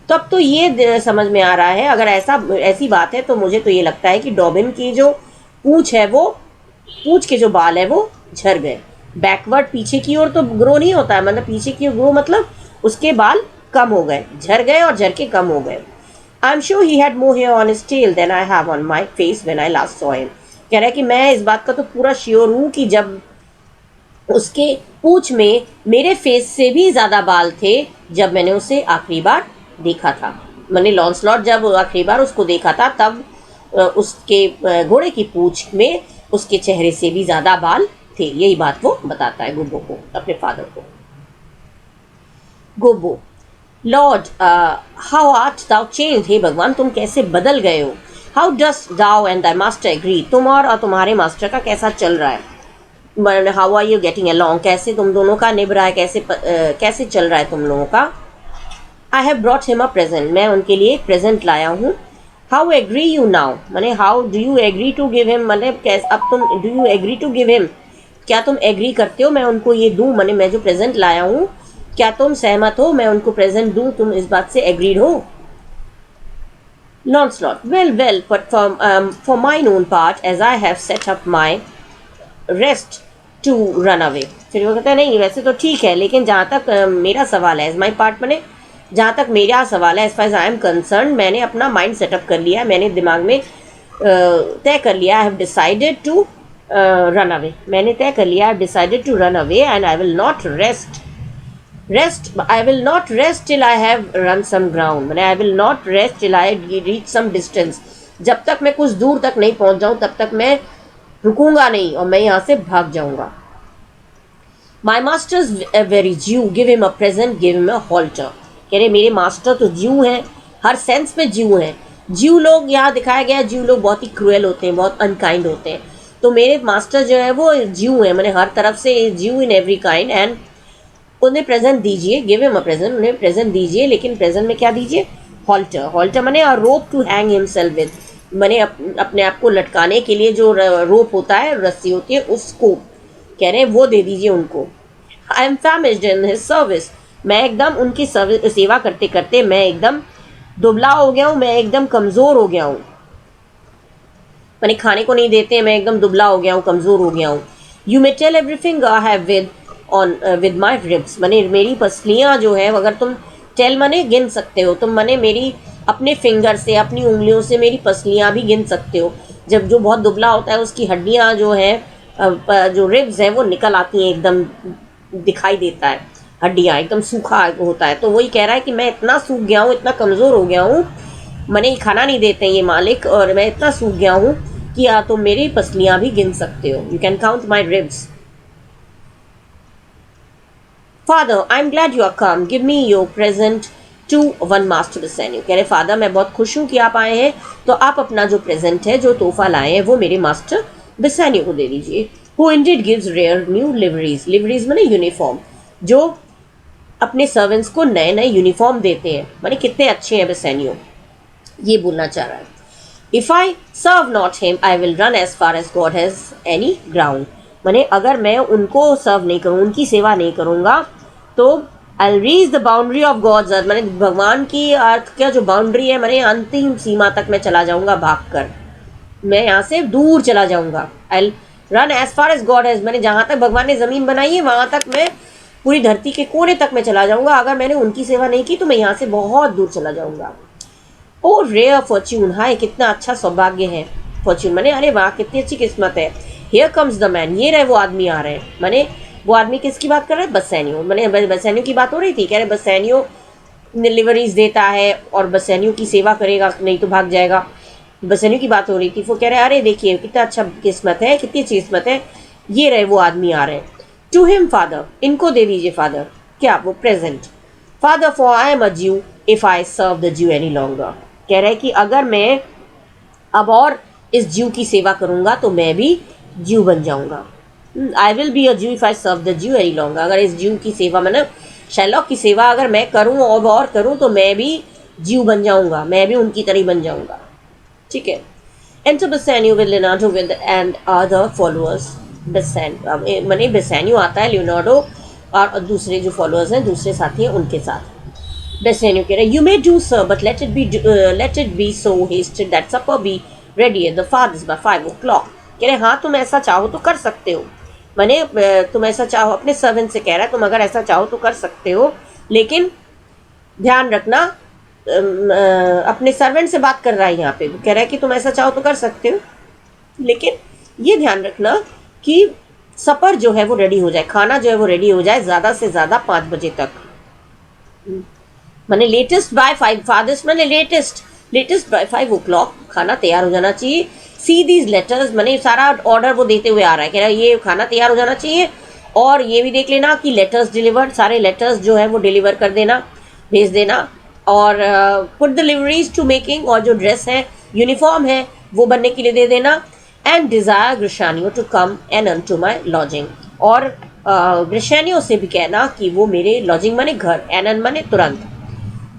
तब तो ये समझ में आ रहा है, अगर ऐसी बात है तो मुझे तो ये लगता है कि डॉबिन की जो पूंछ है, वो पूंछ के जो बाल है वो झड़ गए। बैकवर्ड पीछे की ओर तो ग्रो नहीं होता है, मतलब पीछे की ओर ग्रो मतलब उसके बाल कम हो गए, झड़ गए और झड़ के कम हो गए। I am sure he had more hair on his tail than I have on my face when I last saw him. कह रहा है कि मैं इस बात का तो पूरा श्योर हूँ कि जब उसके पूंछ में मेरे फेस से भी ज़्यादा बाल थे जब मैंने उसे आखिरी बार देखा था। मैंने लॉन्सलॉट जब आखिरी बार उसको देखा था तब उसके घोड़े की पूंछ में उसके चेहरे से भी ज़्यादा बाल थे। यही बात वो बताता है गोबो को, अपने फादर को। Gobbo, lord how art thou change, हे भगवान तुम कैसे बदल गए हो। How dost thou and thy master agree, तुम और तुम्हारे मास्टर का कैसा चल रहा है। How are you getting along, कैसे तुम दोनों का निभ रहा है, कैसे चल रहा है तुम लोगों का। I have brought him a present, मैं उनके लिए एक प्रेजेंट लाया हूँ। हाउ एग्री यू नाउ, मैंने how do you agree to give him, मैंने अब तुम do you agree to give him, क्या तुम एग्री करते हो मैं उनको ये दूँ, मैंने मैं जो प्रेजेंट लाया हूँ क्या तुम सहमत हो मैं उनको प्रेजेंट दूँ, तुम इस बात से एग्रीड हो। Lancelot, well, but for mine own part, as I have set up my rest to run away. फिर वो कहता है नहीं वैसे तो ठीक है, लेकिन जहाँ तक मेरा सवाल है, एज माई पार्ट मैंने जहाँ तक मेरा सवाल है, as far as I am concerned, मैंने अपना माइंड सेटअप कर लिया, मैंने दिमाग में तय कर लिया, I have decided to run away, मैंने तय कर लिया, I have decided to run away and I will not I will not rest till I have run some ground, मैंने I will not rest till I reach some distance, जब तक मैं कुछ दूर तक नहीं पहुंच जाऊं तब तक मैं रुकूंगा नहीं और मैं यहाँ से भाग जाऊंगा। My master's a very Jew, give him a present, give him a halter, कह रहे मेरे मास्टर तो ज्यू हैं, हर सेंस में ज्यू हैं। ज्यू लोग यहाँ दिखाया गया, ज्यू लोग बहुत ही क्रूएल होते हैं, बहुत अनकाइंड होते हैं, तो मेरे मास्टर जो है वो ज्यू हैं, मैंने हर तरफ से Jew in every kind, and उन्हें प्रेजेंट दीजिए, गिव हिम अ प्रेजेंट, उन्हें प्रेजेंट दीजिए, लेकिन प्रेजेंट में क्या दीजिए, हॉल्टर, हॉल्टर माने a rope to hang himself with, माने अपने आप को लटकाने के लिए जो रोप होता है, रस्सी होती है, उसको कह रहे हैं वो दे दीजिए उनको। I am famished in his service, मैं एकदम उनकी सेवा करते करते मैं एकदम दुबला हो गया हूँ, मैं एकदम कमज़ोर हो गया हूँ, मैंने खाने को नहीं देते, मैं एकदम दुबला हो गया हूँ, कमज़ोर हो गया हूँ। You may tell everything I have with my ribs, मैंने मेरी पसलियाँ जो है, अगर तुम टेल मने गिन सकते हो, तुम मने मेरी अपने फिंगर से, अपनी उंगलियों से मेरी पसलियाँ भी गिन सकते हो। जब जो बहुत दुबला होता है उसकी हड्डियाँ जो हैं, जो रिब्स हैं वो निकल आती हैं, एकदम दिखाई देता है, हड्डियाँ एकदम सूखा होता है। तो वही कह रहा है कि मैं इतना सूख गया हूँ, इतना कमज़ोर हो गया हूँ, मने खाना नहीं देते ये मालिक, और मैं इतना सूख गया हूँ कि या तो मेरी पसलियाँ भी गिन सकते हो, you can count my ribs. Father, I'm glad you are come. Give me your present to one master Bassanio. कह रहे फादर मैं बहुत खुश हूँ कि आप आए हैं, तो आप अपना जो प्रेजेंट है, जो तोहफा लाए हैं, वो मेरे मास्टर Bassanio को दे दीजिए। Who indeed gives rare new liveries. Liveries माने यूनिफॉर्म, जो अपने सर्वेंट्स को नए नए यूनिफॉर्म देते हैं, माने कितने अच्छे हैं Bassanio, ये बोलना चाह रहा है। If I serve not him, I will run as far as God has any ground. माने अगर मैं उनको सर्व नहीं करूँ, उनकी सेवा नहीं करूँगा, तो I reach the boundary of God's earth, मैंने भगवान की अर्थ का जो बाउंड्री है, मैंने अंतिम सीमा तक मैं चला जाऊँगा भाग कर, मैं यहाँ से दूर चला जाऊँगा। I run as far as God has, मैंने जहाँ तक भगवान ने ज़मीन बनाई है वहाँ तक मैं, पूरी धरती के कोने तक मैं चला जाऊँगा, अगर मैंने उनकी सेवा नहीं की तो मैं यहाँ से बहुत दूर चला जाऊँगा। ओ रेयर फॉर्च्यून, हाय कितना अच्छा सौभाग्य है, फॉर्च्यून मैंने अरे वाह कितनी अच्छी किस्मत है। हियर कम्स द मैन, ये रहे वो आदमी आ रहे हैं, मैंने वो आदमी किसकी बात कर रहे हैं, बसैनियो, मैंने बसैनियो की बात हो रही थी, कह रहे बसैनियो डिलीवरीज देता है और बसैनियो की सेवा करेगा नहीं तो भाग जाएगा, बसैनियो की बात हो रही थी। वो कह रहे हैं अरे देखिए कितना अच्छा किस्मत है, कितनी अच्छी किस्मत है, ये रहे वो आदमी आ रहे हैं। टू हिम फादर, इनको दे दीजिए फादर, क्या वो present. Father for I am a ज्यू इफ आई सर्व द ज्यू एनी लॉन्गर, कह रहे हैं कि अगर मैं अब और इस ज्यू की सेवा करूंगा तो मैं भी ज्यू बन जाऊंगा। आई विल बी अ ज्यू इफ आई सर्व द ज्यू एनी लॉन्गर, अगर इस ज्यू की सेवा मतलब शैलॉक की सेवा अगर मैं करूं और करूं तो मैं भी ज्यू बन जाऊंगा, मैं भी उनकी तरह बन जाऊंगा। ठीक है। Enter Bassanio with Leonardo with and other followers. माने बेसानियो आता है लियोनार्डो और दूसरे जो फॉलोअर्स हैं, दूसरे साथी हैं, उनके साथ। बेसानियो कह रहे you may do sir but let it be so hasted that supper be ready at the फादर्स बाय 5 o'clock। कह रहे हाँ तुम ऐसा चाहो तो कर सकते हो, माने तुम ऐसा चाहो, अपने सर्वेंट से कह रहा है तुम अगर ऐसा चाहो तो कर सकते हो, लेकिन ध्यान रखना अपने सर्वेंट से बात कर रहा है यहाँ पे, कह रहा है कि तुम ऐसा चाहो तो कर सकते हो, लेकिन ये ध्यान रखना कि सपर जो है वो रेडी हो जाए, खाना जो है वो रेडी हो जाए ज़्यादा से ज़्यादा 5 बजे तक, माने लेटेस्ट बाय 5 फादर्स, माने लेटेस्ट बाय 5 o'clock खाना तैयार हो जाना चाहिए। सी दीज लेटर्स, माने सारा ऑर्डर वो देते हुए आ रहा है, कह रहा है ये खाना तैयार हो जाना चाहिए और ये भी देख लेना कि लेटर्स डिलीवर्ड, सारे लेटर्स जो है वो डिलीवर कर देना, भेज देना, और पुट डिलीवरीज टू मेकिंग, और जो ड्रेस है यूनिफॉर्म है वो बनने के लिए दे देना। And desire Gratiano to come and anon to my lodging, और ग्रिशानियो से भी कहना कि वो मेरे लॉजिंग माने घर, एन माने तुरंत,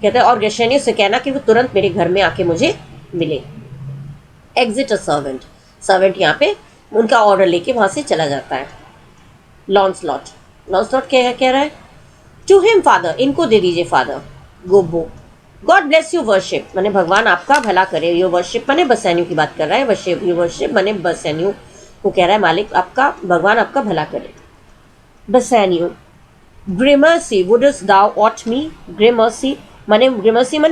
कहते हैं और ग्रिशानियो से कहना कि वो तुरंत मेरे घर में आके मुझे मिले। एग्जिट अ सर्वेंट, सर्वेंट यहाँ पे उनका ऑर्डर लेके वहाँ से चला जाता है। लॉन्सलॉट कह रहा है टू हिम फादर, इनको दे दीजिए father. Gobbo God bless you worship, माने भगवान आपका भला करे, यो वर्शिप माने बसैनियो की बात कर रहा है, वर्शिप यू वर्शिप माने बसैनियो को कह रहा है मालिक आपका, भगवान आपका भला करे। बसैनियो ग्रेमर्सी वुडस्ट दाउ ऑट मी, ग्रेमर्सी माने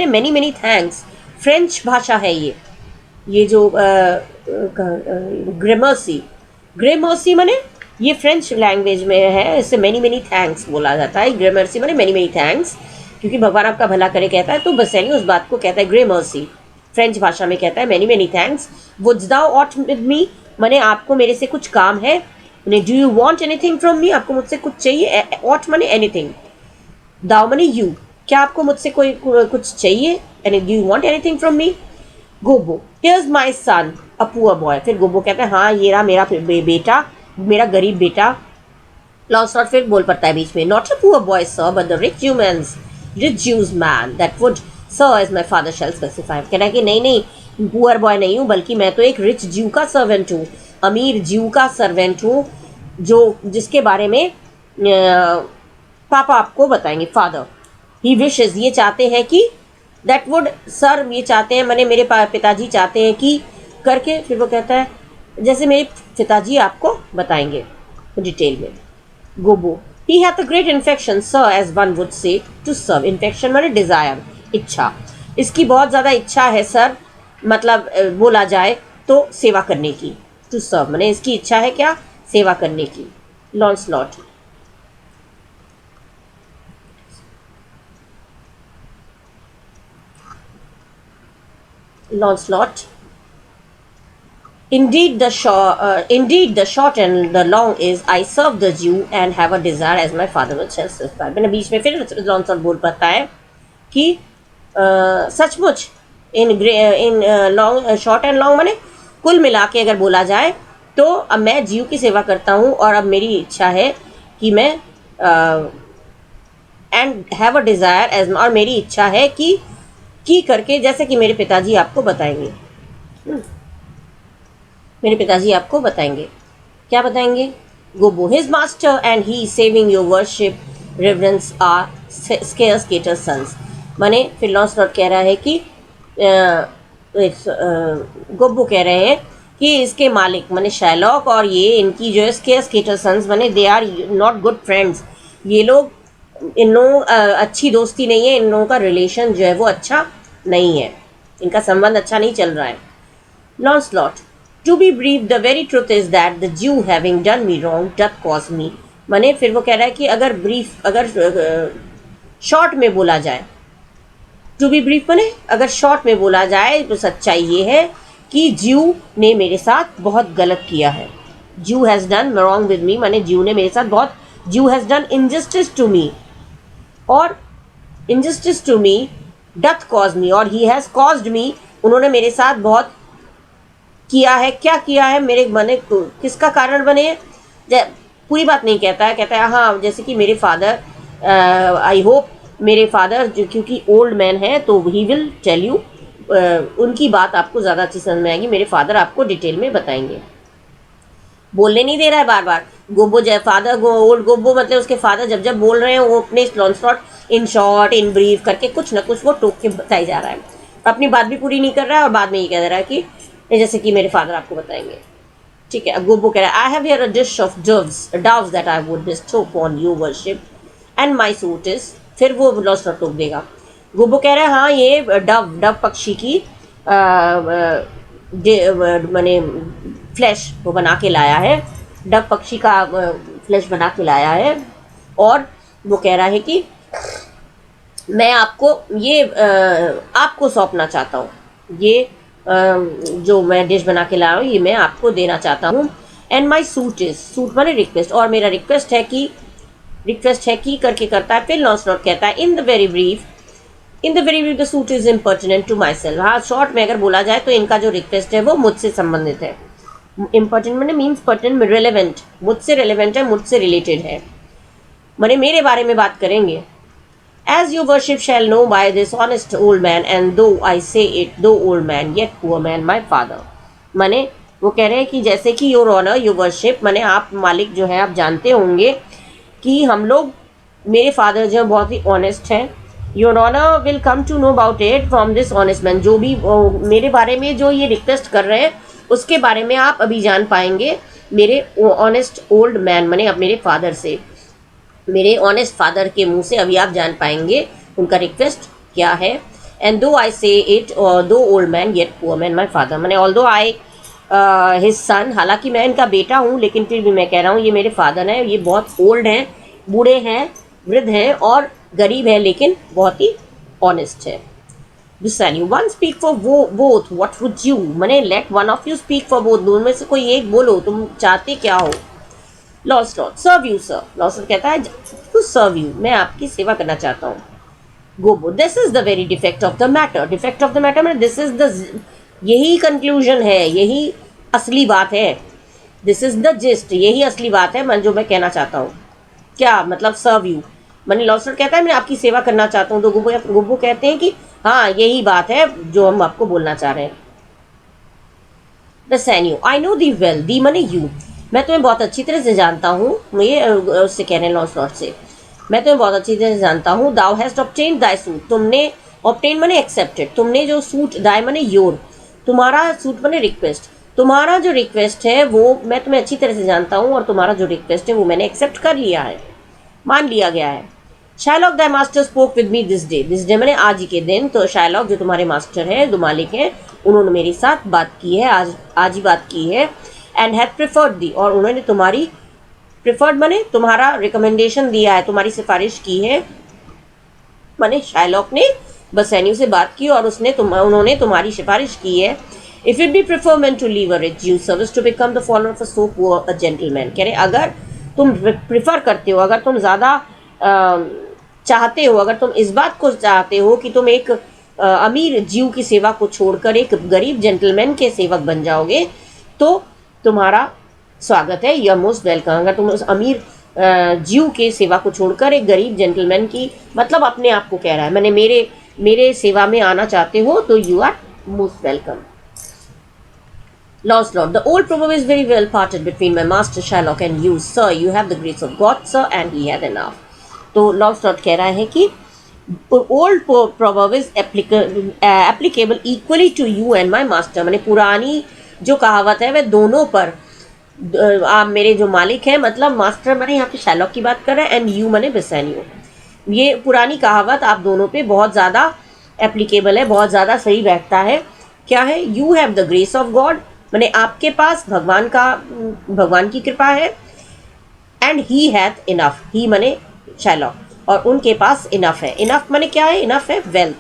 मेनी मेनी थैंक्स, फ्रेंच भाषा है ये जो ग्रेमर्सी माने ये फ्रेंच लैंग्वेज में है, इससे मेनी मेनी थैंक्स बोला जाता है। ग्रेमर्सी माने मेनी मेनी थैंक्स, क्योंकि भगवान आपका भला करे कहता है, तो बसैनियो उस बात को कहता है ग्रेमर्सी, फ्रेंच भाषा में कहता है many many thanks. Wouldst thou aught with me, माने आपको मेरे से कुछ काम है, do you want anything from me, आपको मुझसे कुछ चाहिए, ऑट माने एनीथिंग, दाउ माने यू, क्या आपको मुझसे कोई कुछ चाहिए, do you want anything from me. Gobbo here's my son a poor boy, फिर गोबो कहता है हाँ ये रहा मेरा बेटा, मेरा गरीब बेटा। लॉन्सलॉट फिर बोल पड़ता है बीच में, not a poor boy sir but the rich Jews man that would serve as my father shall specify, कहना है कि नहीं पुअर बॉय नहीं हूँ, बल्कि मैं तो एक रिच ज्यू का सर्वेंट हूँ, अमीर ज्यू का सर्वेंट हूँ, जो जिसके बारे में पापा आपको बताएंगे। फादर ही विशेज, ये चाहते हैं कि दैट वुड सर, ये चाहते हैं मैंने मेरे पिताजी चाहते हैं कि करके, फिर वो कहता है जैसे मेरे पिताजी आपको बताएंगे डिटेल में। गोबो he hath a great infection sir as one would say to serve, infection माने desire, इच्छा, इसकी बहुत ज़्यादा इच्छा है सर, मतलब बोला जाए तो सेवा करने की, to serve माने इसकी इच्छा है क्या, सेवा करने की। Launcelot Indeed, the short and the long is I serve the Jew and have a desire as my father will shall satisfy। मैंने बीच में फिर लॉन्सलॉट बोल पाता है कि सचमुच in long short and long माने कुल मिला के अगर बोला जाए तो अब मैं जीव की सेवा करता हूँ और अब मेरी इच्छा है कि मैं and have a desire as, और मेरी इच्छा है कि करके, जैसे कि मेरे पिताजी आपको बताएंगे। मेरे पिताजी आपको बताएंगे, क्या बताएंगे। Gobbo his master and he saving your worship reverence are scarce cater sons, माने फिर लॉन्सलॉट कह रहा है कि गोबो कह रहे हैं कि इसके मालिक माने शैलॉक और ये इनकी जो है स्केयर्स केटर सन्स माने they are not good friends, ये लोग, इन लोगों अच्छी दोस्ती नहीं है, इन लोगों का रिलेशन जो है वो अच्छा नहीं है, इनका संबंध अच्छा नहीं चल रहा है। Launcelot to be brief the very truth is that the Jew having done me wrong doth cause me, माने फिर वो कह रहा है कि अगर ब्रीफ, अगर शॉर्ट में बोला जाए, टू बी ब्रीफ माने अगर शॉर्ट में बोला जाए तो सच्चाई ये है कि ज्यू ने मेरे साथ बहुत गलत किया है, Jew has done wrong with me, माने Jew ने मेरे साथ बहुत, Jew has done injustice to me, और injustice to me doth cause me, और he has caused me, उन्होंने मेरे साथ बहुत किया है। क्या किया है? मेरे बने किसका कारण बने? पूरी बात नहीं कहता है, कहता है हाँ जैसे कि मेरे फादर, आई होप मेरे फादर क्योंकि ओल्ड मैन है तो ही विल टेल यू, उनकी बात आपको ज़्यादा अच्छी समझ में आएगी, मेरे फादर आपको डिटेल में बताएंगे। बोलने नहीं दे रहा है बार बार। गोबो जय फादर ओल्ड गोबो मतलब उसके फादर जब जब बोल रहे हैं वो अपने लॉन्सलॉट इन शॉर्ट इन ब्रीफ करके कुछ ना कुछ वो टोक के बताई जा रहा है, अपनी बात भी पूरी नहीं कर रहा है और बाद में ये कह दे रहा है कि जैसे कि मेरे फादर आपको बताएंगे। ठीक है, गोबो कह रहा है I have here a dish of doves that I would Bairstow upon your worship and my suit is, फिर वो लॉन्सलॉट टोक देगा। गोबो कह रहा है हाँ ये डव पक्षी की माने फ्लैश वो बना के लाया है, डव पक्षी का फ्लैश बना के लाया है, और वो कह रहा है कि मैं आपको ये आपको सौंपना चाहता हूँ, ये जो मैं डिश बना के ला रहा हूँ ये मैं आपको देना चाहता हूँ। And my suit is, suit माने रिक्वेस्ट, और मेरा रिक्वेस्ट है कि करके करता है। फिर लॉन्सलॉट कहता है in the very brief the suit is impertinent to myself. हाँ शॉर्ट में अगर बोला जाए तो इनका जो रिक्वेस्ट है वो मुझसे संबंधित है। इम्पर्टेंट मैंने मीन्स पर्टिनेंट, रिलेवेंट, मुझसे रिलेवेंट है, मुझसे रिलेटेड है, मैंने मेरे बारे में बात करेंगे। As your worship shall know by this honest old man, and though I say it, though old man, yet poor man, my father. माने वो कह रहे हैं कि जैसे कि योर ऑनर योर वर्शिप, माने आप मालिक जो है आप जानते होंगे कि हम लोग, मेरे फादर जो बहुत ही ऑनेस्ट हैं। Your honour will come to know about it from this honest man, जो भी मेरे बारे में जो ये रिक्वेस्ट कर रहे हैं उसके बारे में आप अभी जान पाएंगे मेरे ऑनेस्ट ओल्ड मैन माने अब मेरे फादर से, मेरे ऑनेस्ट फादर के मुंह से अभी आप जान पाएंगे उनका रिक्वेस्ट क्या है। एंड दो आई से इट दो old man yet poor man my father, मैंने ऑल दो आई हिज सन, हालांकि मैं इनका बेटा हूँ लेकिन फिर भी मैं कह रहा हूँ ये मेरे फादर हैं, ये बहुत ओल्ड हैं, बूढ़े हैं, वृद्ध हैं और गरीब हैं, लेकिन बहुत ही ऑनेस्ट है। Bassanio, one speak for both, what would you, मैंने let one of you speak for both, दोनों में से कोई एक बोलो तुम चाहते क्या हो। लॉन्सलॉट, सर्व यू सर, लॉन्सलॉट कहता है टू सर्व यू, मैं आपकी सेवा करना चाहता हूँ। Gobbo, this is the very defect of the matter, defect of the matter मैंने दिस इज द, यही कंक्लूजन है, यही असली बात है, दिस इज द जिस्ट, यही असली बात है मैं जो मैं कहना चाहता हूँ। क्या मतलब सर्व यू, मैंने लॉन्सलॉट कहता है मैं आपकी सेवा करना चाहता हूँ, तो गोबो कहते हैं कि हाँ यही बात है जो हम आपको बोलना चाह रहे हैं। बेसानियो, आई नो दी वेल, दी मने यू, मैं तुम्हें बहुत अच्छी तरह से जानता हूँ, ये उससे कह रहे हैं लॉन्सलॉट से, मैं तुम्हें बहुत अच्छी तरह से जानता हूँ। दाउ हैस्ट ऑब्टेन्ड दाई सूट, तुमने ऑब्टेन मने एक्सेप्टेड, तुमने जो सूट, दाई मने योर, तुम्हारा सूट मने रिक्वेस्ट, तुम्हारा जो रिक्वेस्ट है वो मैं तुम्हें अच्छी तरह से जानता हूँ और तुम्हारा जो रिक्वेस्ट है वो मैंने एक्सेप्ट कर लिया है, मान लिया गया है। Shylock Dai master spoke with me this day मैंने आज ही के दिन, तो शाइलॉक जो तुम्हारे मास्टर हैं, जो मालिक हैं, उन्होंने मेरे साथ बात की है, आज ही बात की है। एंड हैड प्रेफर्ड दी, और उन्होंने तुम्हारी, प्रेफर्ड माने तुम्हारा रिकमेंडेशन दिया है, तुम्हारी सिफारिश की है, माने शाइलॉक ने बसैनियो से बात की और उन्होंने तुम्हारी सिफारिश की है। If it be preferment to leave a rich Jew service to become the follower of so poor a gentleman, कह रहे अगर तुम प्रेफर करते हो, अगर तुम ज़्यादा चाहते हो, अगर तुम इस बात को चाहते हो कि तुम एक अमीर जीव की सेवा को छोड़कर एक गरीब जेंटलमैन के सेवक बन जाओगे, तो तुम्हारा स्वागत है, यू आर मोस्ट वेलकम। अगर तुम उस अमीर जीव के सेवा को छोड़कर एक गरीब जेंटलमैन की, मतलब अपने आप को कह रहा है, मैंने मेरे सेवा में आना चाहते हो तो you are most welcome. Lancelot, the old proverb is very well parted between my master Shylock and you, sir. You have the grace of God, sir, and he had enough. तो Lancelot कह रहा है कि old proverb is applicable equally to you and my master, मैंने पुरानी जो कहावत है वह दोनों पर, आप मेरे जो मालिक हैं, मतलब मास्टर मैंने यहाँ पे शैलॉक की बात कर रहे हैं, एंड यू मैंने बेसानियो, ये पुरानी कहावत आप दोनों पे बहुत ज़्यादा एप्लीकेबल है, बहुत ज़्यादा सही बैठता है। क्या है? You have the grace of God, मैंने आपके पास भगवान की कृपा है, एंड ही हैथ इनफ, ही मैंने शैलॉक, और उनके पास इनफ है। इनफ मैंने क्या है? इनफ है वेल्थ,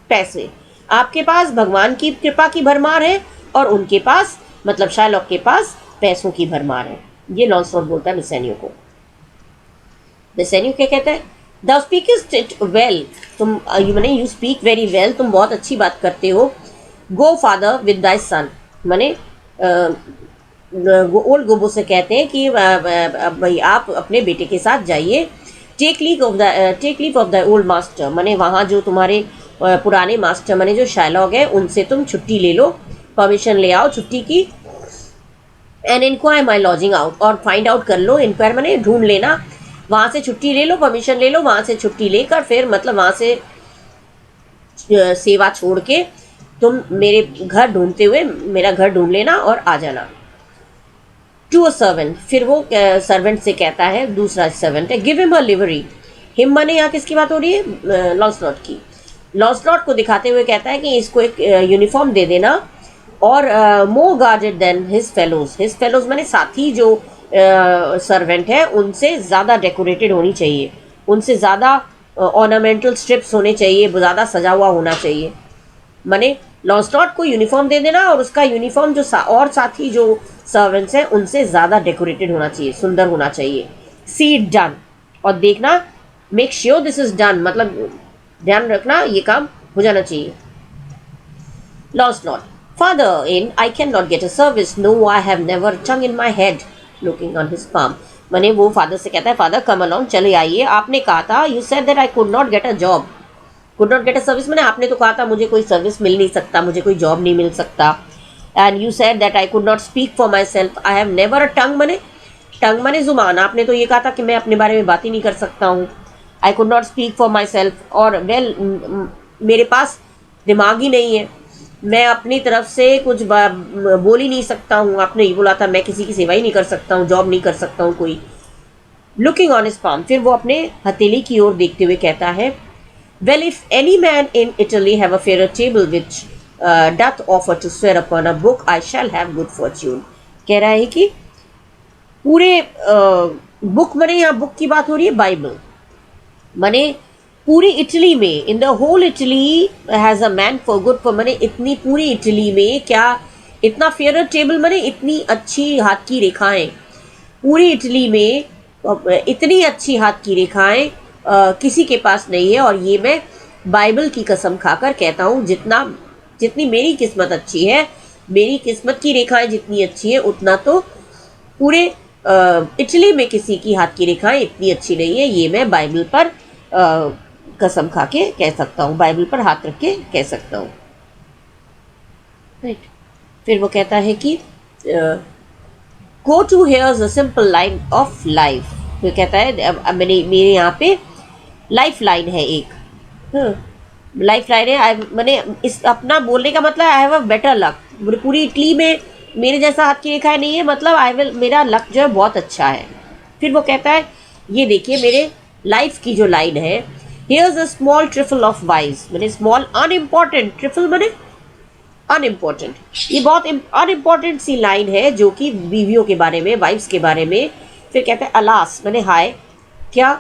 पैसे, आपके पास भगवान की कृपा की भरमार है और उनके पास मतलब शैलॉक के पास पैसों की भरमार है। ये लॉन्सलॉट बोलता है बेसेनियो को। बेसेनियो क्या कहता है, द स्पीक वेल, तुम मैंने यू स्पीक वेरी वेल, तुम बहुत अच्छी बात करते हो। गो फादर विद दाई सन, मैंने ओल्ड गोबो से कहते हैं कि भाई आप अपने बेटे के साथ जाइए। Take leave of the old master, मैंने वहाँ जो तुम्हारे पुराने मास्टर मैंने जो शायलॉग है उनसे तुम छुट्टी ले लो, परमिशन ले आओ छुट्टी की। And inquire my lodging out, और फाइंड आउट कर लो, इंक्वायर मैंने ढूंढ लेना, वहाँ से छुट्टी ले लो, परमिशन ले लो, वहाँ से छुट्टी लेकर फिर मतलब वहाँ से सेवा छोड़ के तुम मेरे घर ढूंढते हुए मेरा घर ढूंढ लेना और आ जाना। टू अ सर्वेंट, फिर वो सर्वेंट से कहता है, दूसरा सर्वेंट है, गिव हिम अ लिवरी। हिम माने यहाँ किसकी बात हो रही है, लॉन्सलॉट की। लॉन्सलॉट को दिखाते हुए कहता है कि इसको एक यूनिफॉर्म दे देना, और मोर गार्डेड देन हिज फेलोज माने साथी जो सर्वेंट है उनसे ज़्यादा डेकोरेटेड होनी चाहिए, उनसे ज़्यादा ऑर्नामेंटल स्ट्रिप्स होने चाहिए, ज़्यादा सजा हुआ होना चाहिए। माने लॉन्सलॉट को यूनिफॉर्म दे देना और उसका यूनिफॉर्म जो और साथी जो सर्वेंट्स हैं उनसे ज़्यादा डेकोरेटेड होना चाहिए, सुंदर होना चाहिए। सी इट डन, और देखना, make sure this is done, मतलब ध्यान रखना ये काम हो जाना चाहिए। Launcelot, father in I can not get a service, no I have never tongue in my head, looking on his palm. मैंने वो फादर से कहता है, फादर कम अलोंग, चले आइए, आपने कहा था, you said that I could not get a job, could not get a service, मैंने आपने तो कहा था मुझे कोई सर्विस मिल नहीं सकता, मुझे कोई जॉब नहीं मिल सकता। And you said that I could not speak for my self, I have never a tongue मैंने जुबान, आपने तो ये कहा था कि मैं अपने बारे में बात ही नहीं कर सकता हूँ। आई could not speak for my self, और वेल मेरे पास दिमाग ही नहीं है, मैं अपनी तरफ से कुछ बोल ही नहीं सकता हूँ। आपने ये बोला था, मैं किसी की सेवा ही नहीं कर सकता हूँ, जॉब नहीं कर सकता हूँ कोई। लुकिंग ऑन हिज पाम, फिर वो अपने हथेली की ओर देखते हुए कहता है, well, if any man in Italy have a fairer table which doth offer to swear upon a book, I shall have good fortune। कह रहा है कि पूरे बुक मने, यहाँ बुक की बात हो रही है, बाइबल मने पूरी इटली में, in the whole Italy has a man for good, for मने इतनी पूरी इटली में क्या इतना फेयर टेबल मने इतनी अच्छी हाथ की रेखाएं, पूरी इटली में इतनी अच्छी हाथ की रेखाएं किसी के पास नहीं है। और ये मैं बाइबल की कसम खाकर कहता हूँ, जितनी मेरी किस्मत अच्छी है, मेरी किस्मत की रेखाएं जितनी अच्छी है, उतना तो पूरे इटली में किसी की हाथ की रेखाएं इतनी अच्छी नहीं है। ये मैं बाइबल पर कसम खा के कह सकता हूँ, बाइबल पर हाथ रख के कह सकता हूँ। राइट, फिर वो कहता है कि go to here's a simple line of life. तो कहता है, अब मेरे यहाँ पे लाइफ लाइन है एक, लाइफ लाइन है, मैंने इस अपना बोलने का मतलब I have a better luck, पूरी इटली में मेरे जैसा हाथ की रेखा नहीं है, मतलब आई विल, मेरा लक जो है बहुत अच्छा है। फिर वो कहता है, ये देखिए मेरे लाइफ की जो लाइन है, here's a small trifle of wives, मैंने स्मॉल अनइम्पॉर्टेंट, ट्रिफल मैंने अनइम्पॉर्टेंट, ये बहुत अनइम्पॉर्टेंट सी लाइन है जो कि बीवियों के बारे में, वाइफ्स के बारे में। फिर कहता है, अलास मैंने हाय, क्या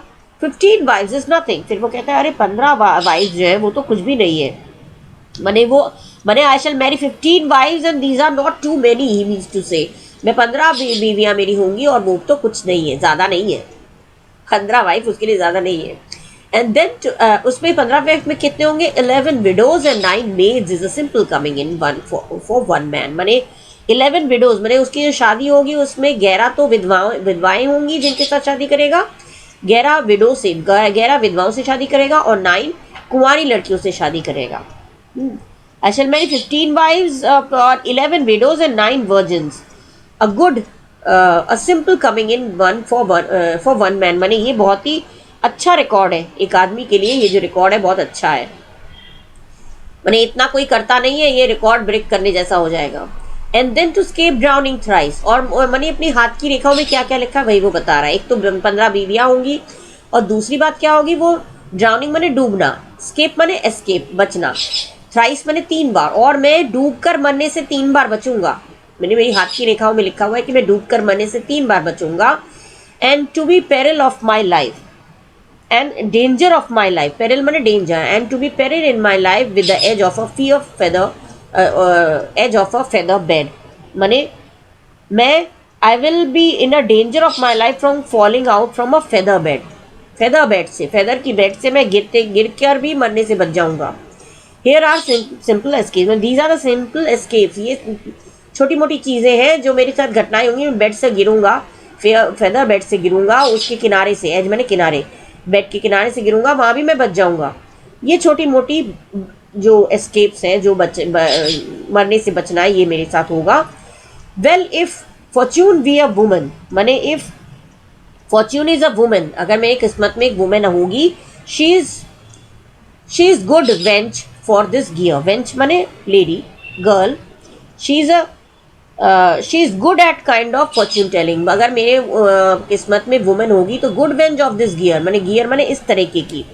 15 वाइफ्स इज नथिंग। फिर वो कहता है, अरे 15 वाइफ्स जो है वो तो कुछ भी नहीं है, मैंने I shall marry 15 wives and these are not too many, he means to say, मैं 15 बीवियाँ मेरी होंगी और वो तो कुछ नहीं है, ज़्यादा नहीं है, 15 वाइफ उसके लिए ज़्यादा नहीं है। एंड देन उसमें 15 वाइफ में कितने होंगे, 11 widows and 9 maids is a simple coming in one for one man. मैंने 11 विडोज, मैंने उसकी जो शादी होगी उसमें 11 तो विधवाएं होंगी जिनके साथ शादी करेगा, 11 विडो से 11 विधवाओं से शादी करेगा, और 9 कुंवारी लड़कियों से शादी करेगा। आई शैल मैरी 15 वाइव्स और 11 widows and 9 virgins, a good a simple coming in one for one man. मैंने ये बहुत ही अच्छा रिकॉर्ड है एक आदमी के लिए, ये जो रिकॉर्ड है बहुत अच्छा है, मैंने इतना कोई करता नहीं है, ये रिकॉर्ड ब्रेक करने जैसा हो जाएगा। And then to scape drowning thrice, और मैंने अपनी हाथ की रेखाओं में क्या क्या लिखा है वही वो बता रहा है। एक तो 15 बीवियाँ होंगी, और दूसरी बात क्या होगी, वो ड्राउनिंग मैंने डूबना, स्केप मैंने एस्केप बचना, थ्राइस मैंने 3 बार, और मैं डूब कर मरने से 3 बार बचूंगा। मैंने मेरी हाथ की रेखाओं में लिखा हुआ है कि मैं डूब कर मरने से 3 बार बचूंगा। And to be peril of my life and danger of my life, peril माने danger, and to be peril in my life with the edge of a feather edge of a feather bed, माने मैं I will be in a danger of my life from falling out from a feather bed. Feather bed से, feather की bed से मैं गिर कर भी मरने से बच जाऊंगा। Here are simple escape, these are the simple escapes, ये छोटी मोटी चीज़ें हैं जो मेरे साथ घटनाएं होंगी। मैं बेड से गिरूंगा, फेदर बेड से गिरूंगा, उसके किनारे से, एज मैंने किनारे, बेड के किनारे से गिरूंगा, वहाँ भी मैं बच जाऊंगा। ये छोटी मोटी जो एस्केप्स हैं, जो मरने से बचना है, ये मेरे साथ होगा। Well if fortune be a woman, माने if fortune is a woman, अगर मेरी किस्मत में एक वुमन होगी, she is good wench for this gear. Wench माने lady, girl. She is she is good at kind of fortune telling. अगर मेरे किस्मत में वुमन होगी तो good wench of this gear, माने गियर माने इस तरीके की,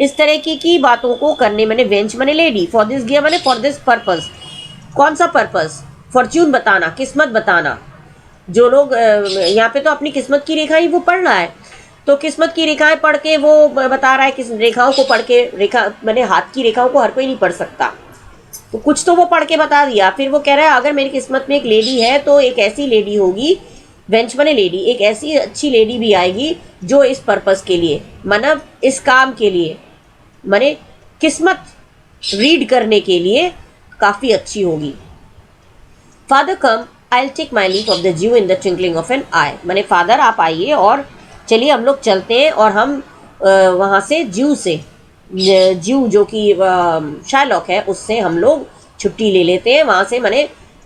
इस तरीके की बातों को करने, मैंने वेंच मैंने लेडी, फॉर दिस गियर मैंने फॉर दिस पर्पस। कौन सा पर्पस? फॉर्च्यून बताना, किस्मत बताना। जो लोग यहाँ पे तो अपनी किस्मत की रेखाएं वो पढ़ रहा है, तो किस्मत की रेखाएं पढ़ के वो बता रहा है, किस रेखाओं को पढ़ के, रेखा मैंने हाथ की रेखाओं को हर कोई नहीं पढ़ सकता, तो कुछ तो वो पढ़ के बता दिया। फिर वो कह रहा है अगर मेरी किस्मत में एक लेडी है तो एक ऐसी लेडी होगी, वेंच बने लेडी, एक ऐसी अच्छी लेडी भी आएगी जो इस पर्पस के लिए, मतलब इस काम के लिए, माने किस्मत रीड करने के लिए काफ़ी अच्छी होगी। Father come, I will take my leave of the Jew in the twinkling of an eye. माने फादर आप आइए और चलिए हम लोग चलते हैं, और हम वहाँ से ज्यू से, ज्यू जो कि शार्लॉक है, उससे हम लोग छुट्टी ले लेते हैं वहाँ से। माने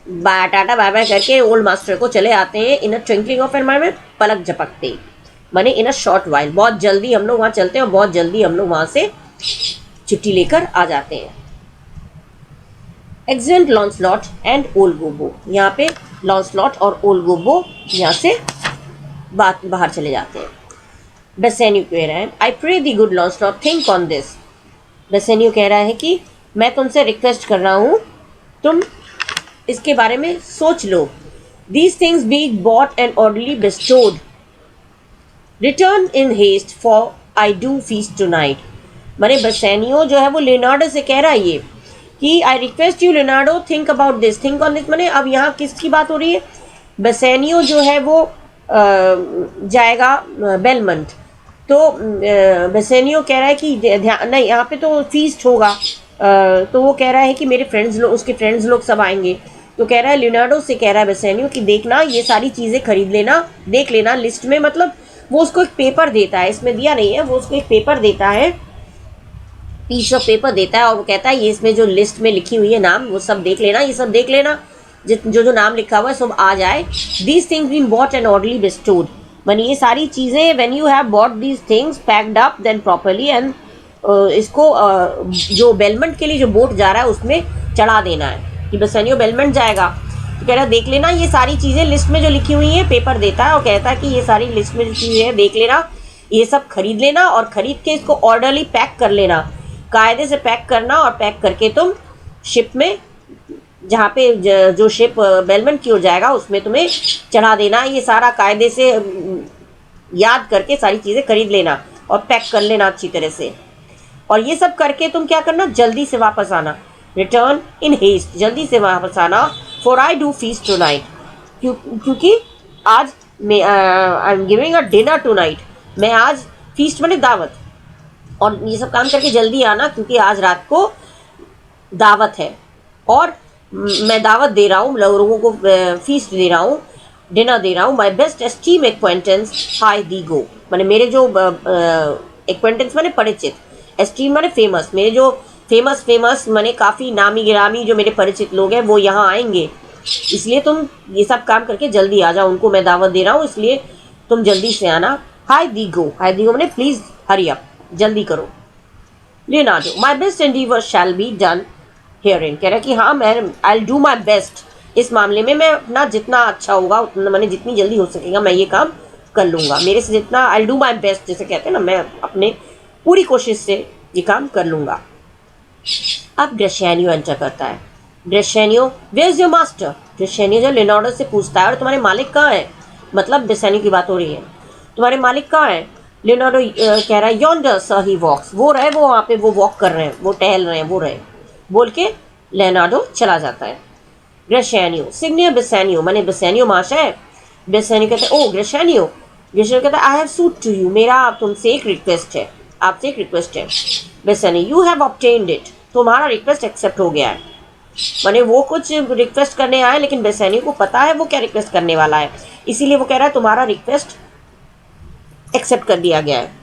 टाटा बाय बाय करके ओल्ड मास्टर को चले आते हैं। इन अ ट्विंकलिंग ऑफ एन आई में पलक झपकते, माने इन अ शॉर्ट वाइल, बहुत जल्दी हम लोग वहाँ चलते हैं और बहुत जल्दी हम लोग वहाँ से छुट्टी लेकर आ जाते हैं। एक्सीडेंट लॉन्सलॉट एंड ओल्गोबो, यहाँ पे लॉन्सलॉट और ओल्गोबो यहाँ से बाहर चले जाते हैं। बेसेनियो कह रहा है I pray thee good Launcelot think on this. Bassanio कह रहा है कि मैं तुमसे रिक्वेस्ट कर रहा हूँ, तुम इसके बारे में सोच लो। These things be bought and orderly bestowed, return in haste for I do feast tonight. माने बेसेनियो जो है वो लियोनार्डो से कह रहा है ये कि आई request you Leonardo think about this, think on this. माने अब यहाँ किसकी बात हो रही है? बेसेनियो जो है वो जाएगा बेलमंट, तो बेसेनियो कह रहा है कि ध्यान नहीं, यहाँ पे तो फीस्ट होगा, तो वो कह रहा है कि मेरे फ्रेंड्स लोग, उसके फ्रेंड्स लोग सब आएंगे, तो कह रहा है लियोनार्डो से कह रहा है बेसेनियो कि देखना ये सारी चीज़ें खरीद लेना, देख लेना लिस्ट में। मतलब वो उसको एक पेपर देता है, इसमें दिया नहीं है, वो उसको एक पेपर देता है, पीस ऑफ पेपर देता है, और वो कहता है ये इसमें जो लिस्ट में लिखी हुई है नाम, वो सब देख लेना, ये सब देख लेना, जो जो नाम लिखा हुआ है सब आ जाए। These things been bought and orderly bestowed, मानी ये सारी चीज़ें when you have bought these things packed up then properly, and इसको जो बेलमंट के लिए जो बोट जा रहा है उसमें चढ़ा देना है, कि बेसेनियो बेलमंट जाएगा। तो कह रहा है देख लेना ये सारी चीज़ें लिस्ट में जो लिखी हुई हैं, पेपर देता है और कहता है कि ये सारी लिस्ट में जो चीज़ें हैं देख लेना, ये सब खरीद लेना, और ख़रीद के इसको ऑर्डरली पैक कर लेना, कायदे से पैक करना, और पैक करके तुम शिप में, जहाँ पे जो शिप बेलमंट की ओर जाएगा उसमें तुम्हें चढ़ा देना। ये सारा कायदे से याद करके सारी चीज़ें खरीद लेना और पैक कर लेना अच्छी तरह से, और ये सब करके तुम क्या करना, जल्दी से वापस आना। रिटर्न इन हेस्ट, जल्दी से वापस आना। For I do feast tonight, क्योंकि आज मैं I am giving a dinner tonight, मैं आज फीस्ट मैंने दावत, और ये सब काम करके जल्दी आना क्योंकि आज रात को दावत है, और मैं दावत दे रहा हूँ लोगों को, फीस्ट दे रहा हूँ, डिनर दे रहा हूँ। My best esteem acquaintance hie thee go, मैंने मेरे जो एक्वेंटेंस मैंने परिचित, एस्टीम मैंने फेमस, मेरे जो फेमस मैंने काफ़ी नामी गिरामी जो मेरे परिचित लोग हैं वो यहाँ आएंगे, इसलिए तुम ये सब काम करके जल्दी आ जाओ, उनको मैं दावत दे रहा हूँ, इसलिए तुम जल्दी से आना। हाई दी गो मैंने प्लीज़ हरी अप, जल्दी करो। Leonardo my best endeavour shall be done herein, कह रहा है कि हाँ मैं I will do my best, इस मामले में मैं अपना जितना अच्छा होगा उतना, मैंने जितनी जल्दी हो सकेगा मैं ये काम कर लूँगा, मेरे से जितना, I will do my best जैसे कहते हैं ना, मैं अपने पूरी कोशिश से ये काम कर लूँगा। अब ग्रेशियानियो एंटर करता है। ग्रेशियानियो वेयर इज योर मास्टर, ग्रेशियानियो जो लियोनार्डो से पूछता है और तुम्हारे मालिक कहाँ है, मतलब बेसेनियो की बात हो रही है, तुम्हारे मालिक कहाँ है? लियोनार्डो कह रहा है योंडर सर ही वॉक्स, वो रहे, वो वहाँ पे वो वॉक कर रहे हैं, वो टहल रहे हैं, वो रहे, बोल के लियोनार्डो चला जाता है। ग्रेशियानियो सिग्नियर बेसेनियो, माने बेसेनियो महाशय, बेसानियो कहता है, ओ ग्रेशेनियो। ग्रेशेनियो कहता है, I have suit to you, मेरा तुमसे एक रिक्वेस्ट है, आपसे एक रिक्वेस्ट है। Bassanio, you have obtained it, तुम्हारा रिक्वेस्ट एक्सेप्ट हो गया है। माने वो कुछ रिक्वेस्ट करने आए, लेकिन बेसानियो को पता है वो क्या रिक्वेस्ट करने वाला है, इसीलिए वो कह रहा है तुम्हारा रिक्वेस्ट एक्सेप्ट कर दिया गया है।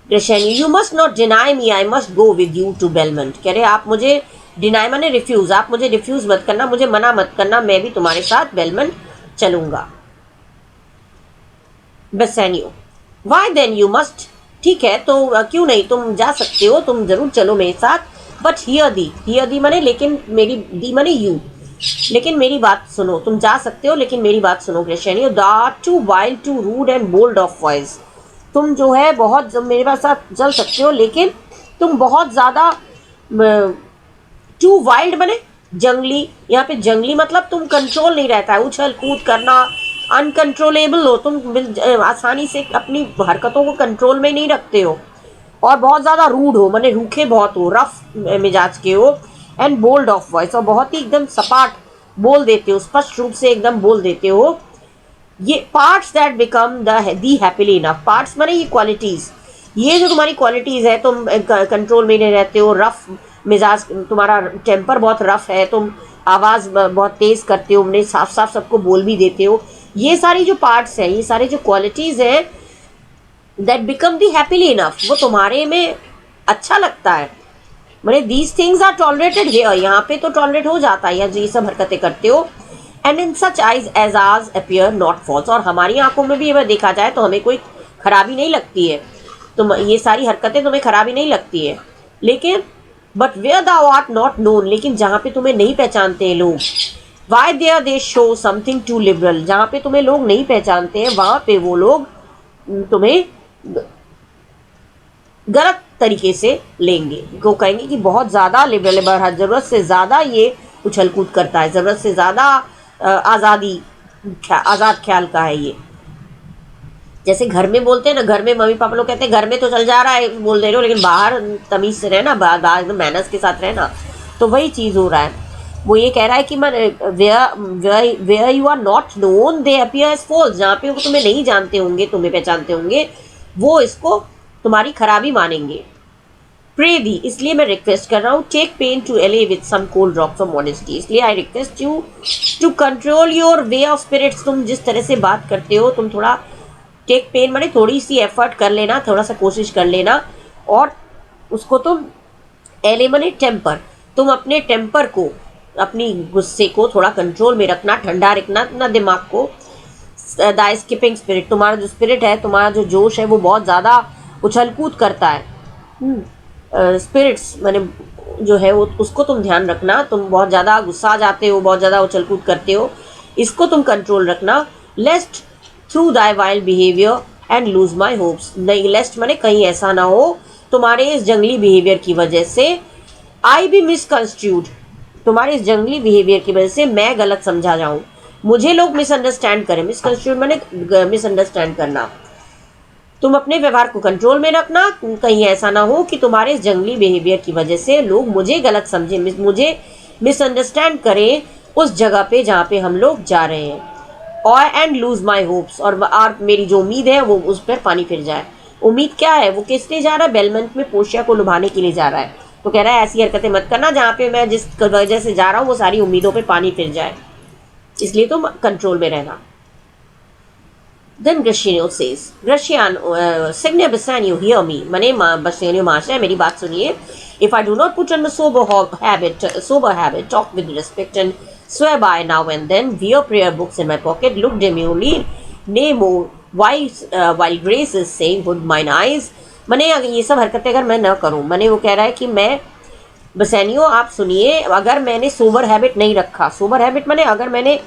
Gratiano, you must not deny me, I must go with you to Belmont. कह रहे आप मुझे डिनाई माने रिफ्यूज, आप मुझे रिफ्यूज मत करना, मुझे मना मत करना, मैं भी तुम्हारे साथ बेलमंट चलूंगा। बेसानियो, वाई देन यू मस्ट, ठीक है तो क्यों नहीं, तुम जा सकते हो, तुम जरूर चलो मेरे साथ। बट हियर दी माने लेकिन, मेरी दी माने यू, लेकिन मेरी बात सुनो, तुम जा सकते हो लेकिन मेरी बात सुनो। Gratiano, the too wild too rude and bold of voice, तुम जो है बहुत मेरे साथ चल सकते हो, लेकिन तुम बहुत ज़्यादा टू वाइल्ड बने जंगली, यहाँ पे जंगली मतलब तुम कंट्रोल नहीं रहता है, उछल कूद करना, अनकंट्रोलेबल हो तुम, आसानी से अपनी हरकतों को कंट्रोल में नहीं रखते हो, और बहुत ज़्यादा रूड हो, माने रूखे बहुत हो, रफ मिजाज के हो, एंड बोल्ड ऑफ वॉइस, और बहुत ही एकदम सपाट बोल देते हो, स्पष्ट रूप से एकदम बोल देते हो। ये parts that become thee happily enough, parts माने ये क्वालिटीज़, ये जो तुम्हारी क्वालिटीज़ है, तुम कंट्रोल में नहीं रहते हो, रफ मिजाज, तुम्हारा टेम्पर बहुत रफ है, तुम आवाज़ बहुत तेज़ करते हो, उन्हें साफ साफ सबको बोल भी देते हो, ये सारी जो पार्ट्स हैं, ये सारी जो क्वालिटीज़ हैं, that become thee happily enough, वो तुम्हारे में अच्छा लगता है, मैंने these things are tolerated here, यहाँ पे तो टॉलरेट हो जाता है, या जो ये सब हरकतें करते हो। And in such eyes as ours appear not false, और हमारी आंखों में भी अगर देखा जाए तो हमें कोई खराबी नहीं लगती है, तो ये सारी हरकतें तुम्हें खराबी नहीं लगती है, लेकिन but where thou art not known, लेकिन जहाँ पे तुम्हें नहीं पहचानते हैं लोग, why there they show something too liberal, जहाँ पे तुम्हें लोग नहीं पहचानते हैं वहाँ पे वो लोग तुम्हें गलत तरीके से लेंगे, वो कहेंगे कि बहुत ज़्यादा लिबरल है, ज़रूरत से ज़्यादा ये उछल कूद करता है, ज़रूरत से ज़्यादा आज़ाद ख्याल का है ये। जैसे घर में बोलते हैं ना, घर में मम्मी पापा लोग कहते हैं घर में तो चल जा रहा है बोल दे रहे हो, लेकिन बाहर तमीज़ से रहना, बाहर मैनर्स के साथ रहना, तो वही चीज़ हो रहा है। वो ये कह रहा है कि where you are not known they appear as false, जहाँ पे वो तुम्हें नहीं जानते होंगे, तुम्हें पहचानते होंगे, वो इसको तुम्हारी खराबी मानेंगे। प्रे दी, इसलिए मैं रिक्वेस्ट कर रहा हूँ, take pain to allay with some cold drops of modesty, इसलिए I request you to control your way of spirits, तुम जिस तरह से बात करते हो, तुम थोड़ा टेक पेन माने थोड़ी सी एफर्ट कर लेना, थोड़ा सा कोशिश कर लेना, और उसको तुम एले माने टेम्पर, तुम अपने टेम्पर को, अपनी गुस्से को थोड़ा कंट्रोल में रखना, ठंडा रखना अपना दिमाग को। द स्किपिंग स्पिरिट, तुम्हारा जो स्पिरिट है, तुम्हारा जो जोश है, वो बहुत ज़्यादा उछल कूद करता है, स्पिरिट्स माने जो है वो, उसको तुम ध्यान रखना, तुम बहुत ज़्यादा गुस्सा जाते हो, बहुत ज़्यादा उछल कूद करते हो, इसको तुम कंट्रोल रखना। Lest through thy wild behaviour and lose my hopes, नहीं लेस्ट माने कहीं ऐसा ना हो तुम्हारे इस जंगली बिहेवियर की वजह से आई बी मिसकंस्ट्रूड, तुम्हारे इस जंगली बिहेवियर की वजह से मैं गलत समझा जाऊँ, मुझे लोग मिसअंडरस्टैंड करें, मिसकंस्ट्रूड माने मिसअंडरस्टैंड करना। तुम अपने व्यवहार को कंट्रोल में रखना, कहीं ऐसा ना हो कि तुम्हारे इस जंगली बिहेवियर की वजह से लोग मुझे गलत समझे, मुझे मिसअंडरस्टैंड करें उस जगह पे जहाँ पे हम लोग जा रहे हैं, और एंड लूज माई होप्स, और मेरी जो उम्मीद है वो उस पर पानी फिर जाए। उम्मीद क्या है, वो किस लिए जा रहा है, बेलमंट में पोर्शिया को लुभाने के लिए जा रहा है, तो कह रहा है ऐसी हरकतें मत करना जहाँ पे मैं जिस वजह से जा रहा हूँ वो सारी उम्मीदों पे पानी फिर जाए, इसलिए तुम कंट्रोल में रहना। Then Graciano says, Graciano, Signia Bassanio, hear me. मने Bassanio मास्टर मेरी बात सुनिए. If I do not put on a sober habit, talk with respect and swear by now and then, wear prayer books in my pocket, look demurely, nay more, while grace is saying, would mine eyes. मने ये सब हरकतें अगर मैं न करूँ, मने वो कह रहा है कि मैं बसैनियो आप सुनिए, अगर मैंने सोबर हैबिट नहीं रखा, सोबर हैबिट माने अगर मैंने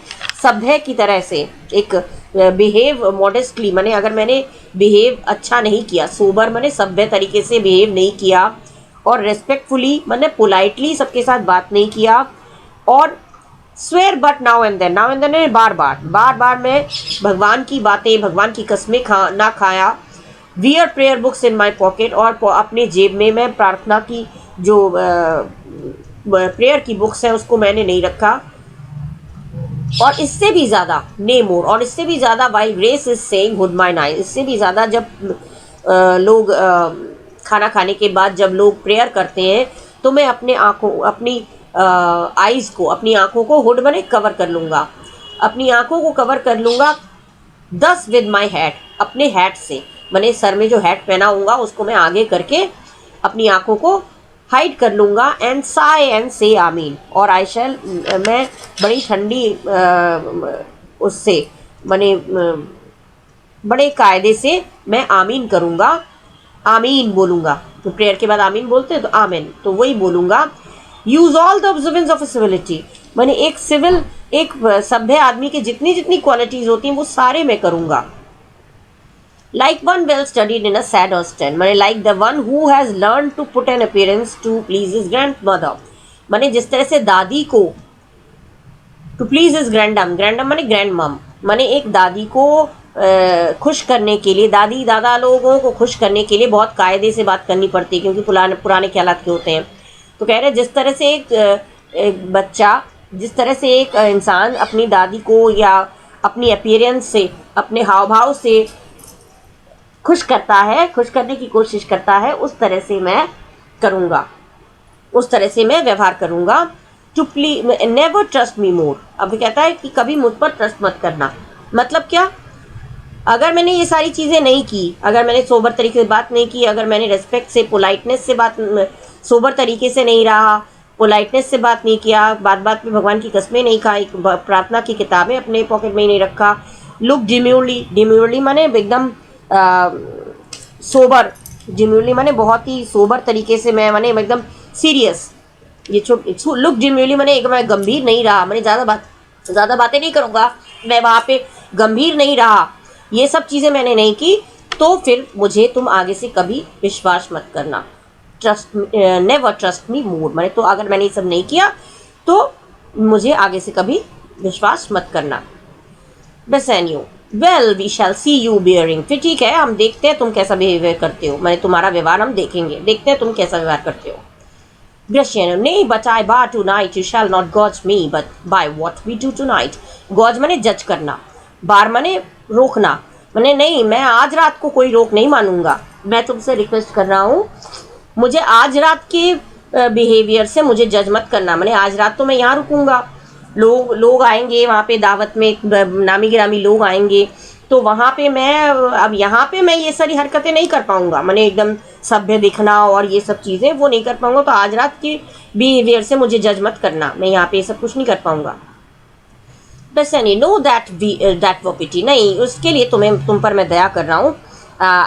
सभ्य की तरह से एक बिहेव मॉडेस्टली, माने अगर मैंने बिहेव अच्छा नहीं किया, सोबर माने सभ्य तरीके से बिहेव नहीं किया, और रेस्पेक्टफुली माने पोलाइटली सबके साथ बात नहीं किया, और swear but now and then बार बार मैं भगवान की बातें, भगवान की कसमें ना खाया, wear prayer books in my pocket, और अपने जेब में मैं प्रार्थना की जो प्रेयर की बुक्स हैं उसको मैंने नहीं रखा, और इससे भी ज़्यादा ने मोर, और इससे भी ज़्यादा while grace is saying hood my nine, इससे भी ज़्यादा जब लोग खाना खाने के बाद जब लोग प्रेयर करते हैं तो मैं अपने आँखों अपनी आइज़ को, अपनी आँखों को हुड मैंने कवर कर लूँगा, अपनी आँखों को कवर कर लूँगा 10 विद माई हैट, अपने हैट से, मैंने सर में जो हैट पहना होगा उसको मैं आगे करके अपनी आँखों को हाइड कर लूँगा एंड साई एंड से आमीन, और आई शैल, मैं बड़ी ठंडी उससे मैंने बड़े कायदे से मैं आमीन करूँगा, आमीन बोलूँगा, तो प्रेयर के बाद आमीन बोलते हैं तो आमीन, तो वही बोलूँगा। Use all the observance of civility, मैंने एक सिविल, एक सभ्य आदमी के जितनी जितनी क्वालिटीज होती हैं वो सारे मैं करूँगा। Like one well studied in a sad ostent, मैंने like the one who has learn to put an appearance to please his grandmother, मैंने जिस तरह से दादी को to please his grandam, grandam मैंने ग्रैंड मम, मैंने एक दादी को खुश करने के लिए, दादी दादा लोगों को खुश करने के लिए बहुत कायदे से बात करनी पड़ती है क्योंकि पुराने ख्यालात के होते हैं। तो कह रहे जिस तरह से एक बच्चा, जिस तरह से एक इंसान अपनी दादी को या अपनी अपीयरेंस से, अपने हाव भाव से खुश करता है, खुश करने की कोशिश करता है, उस तरह से मैं करूँगा, उस तरह से मैं व्यवहार करूँगा। To please never trust me more, अब कहता है कि कभी मुझ पर ट्रस्ट मत करना, मतलब क्या, अगर मैंने ये सारी चीज़ें नहीं की, अगर मैंने सोबर तरीके से बात नहीं की, अगर मैंने रेस्पेक्ट से, पोलाइटनेस से बात, सोबर तरीके से नहीं रहा, पोलाइटनेस से बात नहीं किया, बात बात में भगवान की कस्में नहीं खाई, प्रार्थना की किताबें अपने पॉकेट में ही नहीं रखा, लुक डिम्यूरली, डिम्यूरली माने एकदम सोबर, डिम्यूरली माने बहुत ही सोबर तरीके से मैं, माने एकदम सीरियस, ये लुक डिम्यूरली माने एक मैं गंभीर नहीं रहा, मैंने ज़्यादा बातें नहीं करूँगा, मैं वहाँ पे गंभीर नहीं रहा, ये सब चीज़ें मैंने नहीं की, तो फिर मुझे तुम आगे से कभी विश्वास मत करना, ट्रस्ट, नेवर ट्रस्ट मी मोर, मैंने तो अगर मैंने ये सब नहीं किया तो मुझे आगे से कभी विश्वास मत करना। Bassanio, well we shall see you bearing, फिर ठीक है हम देखते हैं तुम कैसा बिहेवियर करते हो, मैंने तुम्हारा व्यवहार हम देखेंगे, देखते हैं तुम कैसा व्यवहार करते हो। ग्रेशियनो, नहीं but I bar tonight you shall not gauge me but by what we do tonight, gauge मैंने जज करना, बार मैंने रोकना, मैंने नहीं, मैं आज रात को कोई रोक नहीं मानूंगा, मैं तुमसे रिक्वेस्ट कर रहा हूँ, मुझे आज रात के बिहेवियर से मुझे जज मत करना, मैंने आज रात तो मैं यहाँ रुकूंगा, लोग आएंगे वहाँ पे, दावत में नामी गिरामी लोग आएंगे, तो वहाँ पे मैं, अब यहाँ पे मैं ये सारी हरकतें नहीं कर पाऊँगा, मैंने एकदम सभ्य दिखना और ये सब चीज़ें वो नहीं कर पाऊँगा, तो आज रात की बिहेवियर से मुझे जज मत करना, मैं यहाँ पे ये सब कुछ नहीं कर पाऊँगा। बेसेनी, नो दैट वो पिटी, नहीं उसके लिए तुम पर मैं दया कर रहा हूँ,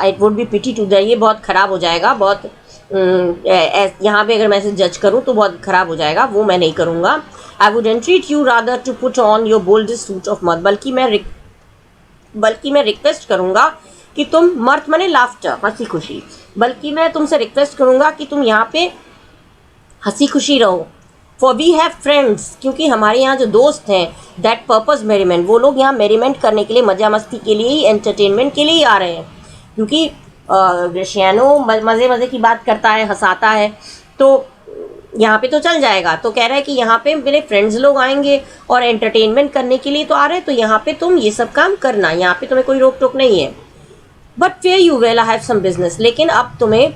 it would be pity to the, ये बहुत ख़राब हो जाएगा, बहुत यहाँ पे अगर मैं इसे जज करूँ तो बहुत ख़राब हो जाएगा, वो मैं नहीं करूँगा। I would entreat you rather to put on your boldest suit of mirth, बल्कि मैं रिक्वेस्ट करूँगा कि तुम, मर्द मने लाफ्टर, हंसी खुशी, बल्कि मैं तुमसे रिक्वेस्ट करूँगा कि तुम यहाँ पे हंसी खुशी रहो, फॉर वी हैव फ्रेंड्स, क्योंकि हमारे यहाँ जो दोस्त हैं, दैट पर्पज़ मेरीमेंट, वो लोग यहाँ मेरीमेंट करने के लिए, मज़ा मस्ती के लिए ही, एंटरटेनमेंट के लिए ही आ रहे हैं, क्योंकि ग्रेशियानो मज़े की बात करता है, हंसाता है, तो यहाँ पे तो चल जाएगा, तो कह रहा है कि यहाँ पे मेरे फ्रेंड्स लोग आएंगे और एंटरटेनमेंट करने के लिए तो आ रहे हैं, तो यहाँ पे तुम ये सब काम करना, यहाँ पे तुम्हें कोई रोक टोक नहीं है। But fare you well, I have some business, लेकिन अब तुम्हें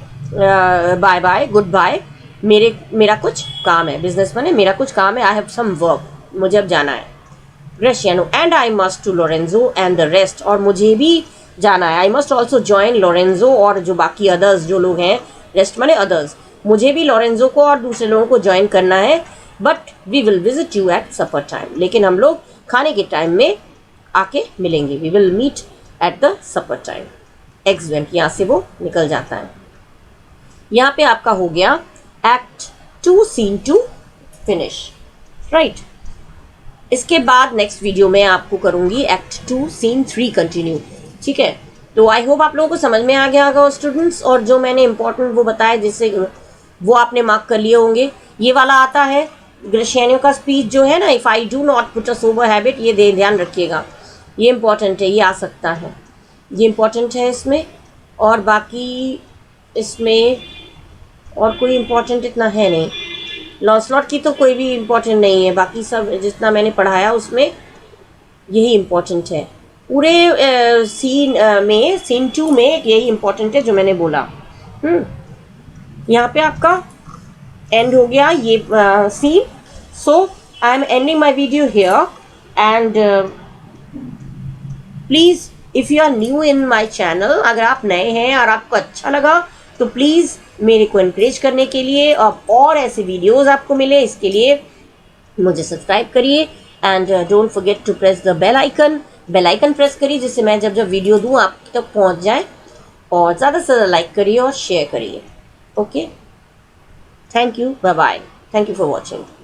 बाय बाय, गुड बाय, मेरा कुछ काम है, बिजनेस मैंने मेरा कुछ काम है, आई हैव सम वर्क, मुझे अब जाना है। Gratiano, and I must to Lorenzo and the rest, और मुझे भी जाना है, I must also join Lorenzo और जो बाकी अदर्स जो लोग हैं, रेस्ट मैंने अदर्स, मुझे भी लोरेंजो को और दूसरे लोगों को ज्वाइन करना है, but we will visit you at supper time, लेकिन हम लोग खाने के टाइम में आके मिलेंगे, we will meet at the supper time. Excellent, यहाँ से वो निकल जाता है। यहाँ पे आपका हो गया एक्ट 2 सीन 2 फिनिश, राइट। इसके बाद नेक्स्ट वीडियो में आपको करूँगी एक्ट 2 सीन 3 कंटिन्यू, ठीक है। तो आई होप आप लोगों को समझ में आ गया होगा स्टूडेंट्स, और जो मैंने इंपॉर्टेंट वो बताया जिससे वो आपने मार्क कर लिए होंगे। ये वाला आता है ग्रेशियानो का स्पीच जो है ना, if I do not put a sober habit, ये ध्यान रखिएगा, ये इंपॉर्टेंट है, ये आ सकता है, ये इंपॉर्टेंट है इसमें, और बाकी इसमें और कोई इंपॉर्टेंट इतना है नहीं, लॉन्सलॉट की तो कोई भी इंपॉर्टेंट नहीं है, बाकी सब जितना मैंने पढ़ाया उसमें यही इम्पोर्टेंट है पूरे सीन में, सीन 2 में यही इम्पोर्टेंट है जो मैंने बोला। यहाँ पे आपका एंड हो गया ये scene. So I am ending my video here and please if you are new in my channel, अगर आप नए हैं और आपको अच्छा लगा तो प्लीज़ मेरे को इनक्रेज करने के लिए और ऐसे वीडियोस आपको मिले इसके लिए मुझे सब्सक्राइब करिए and don't forget to press the bell icon press करिए जिससे मैं जब जब वीडियो दूँ आप तक पहुँच जाए, और ज़्यादा से ज़्यादा लाइक करिए और शेयर करिए। Okay, thank you, bye bye, thank you for watching.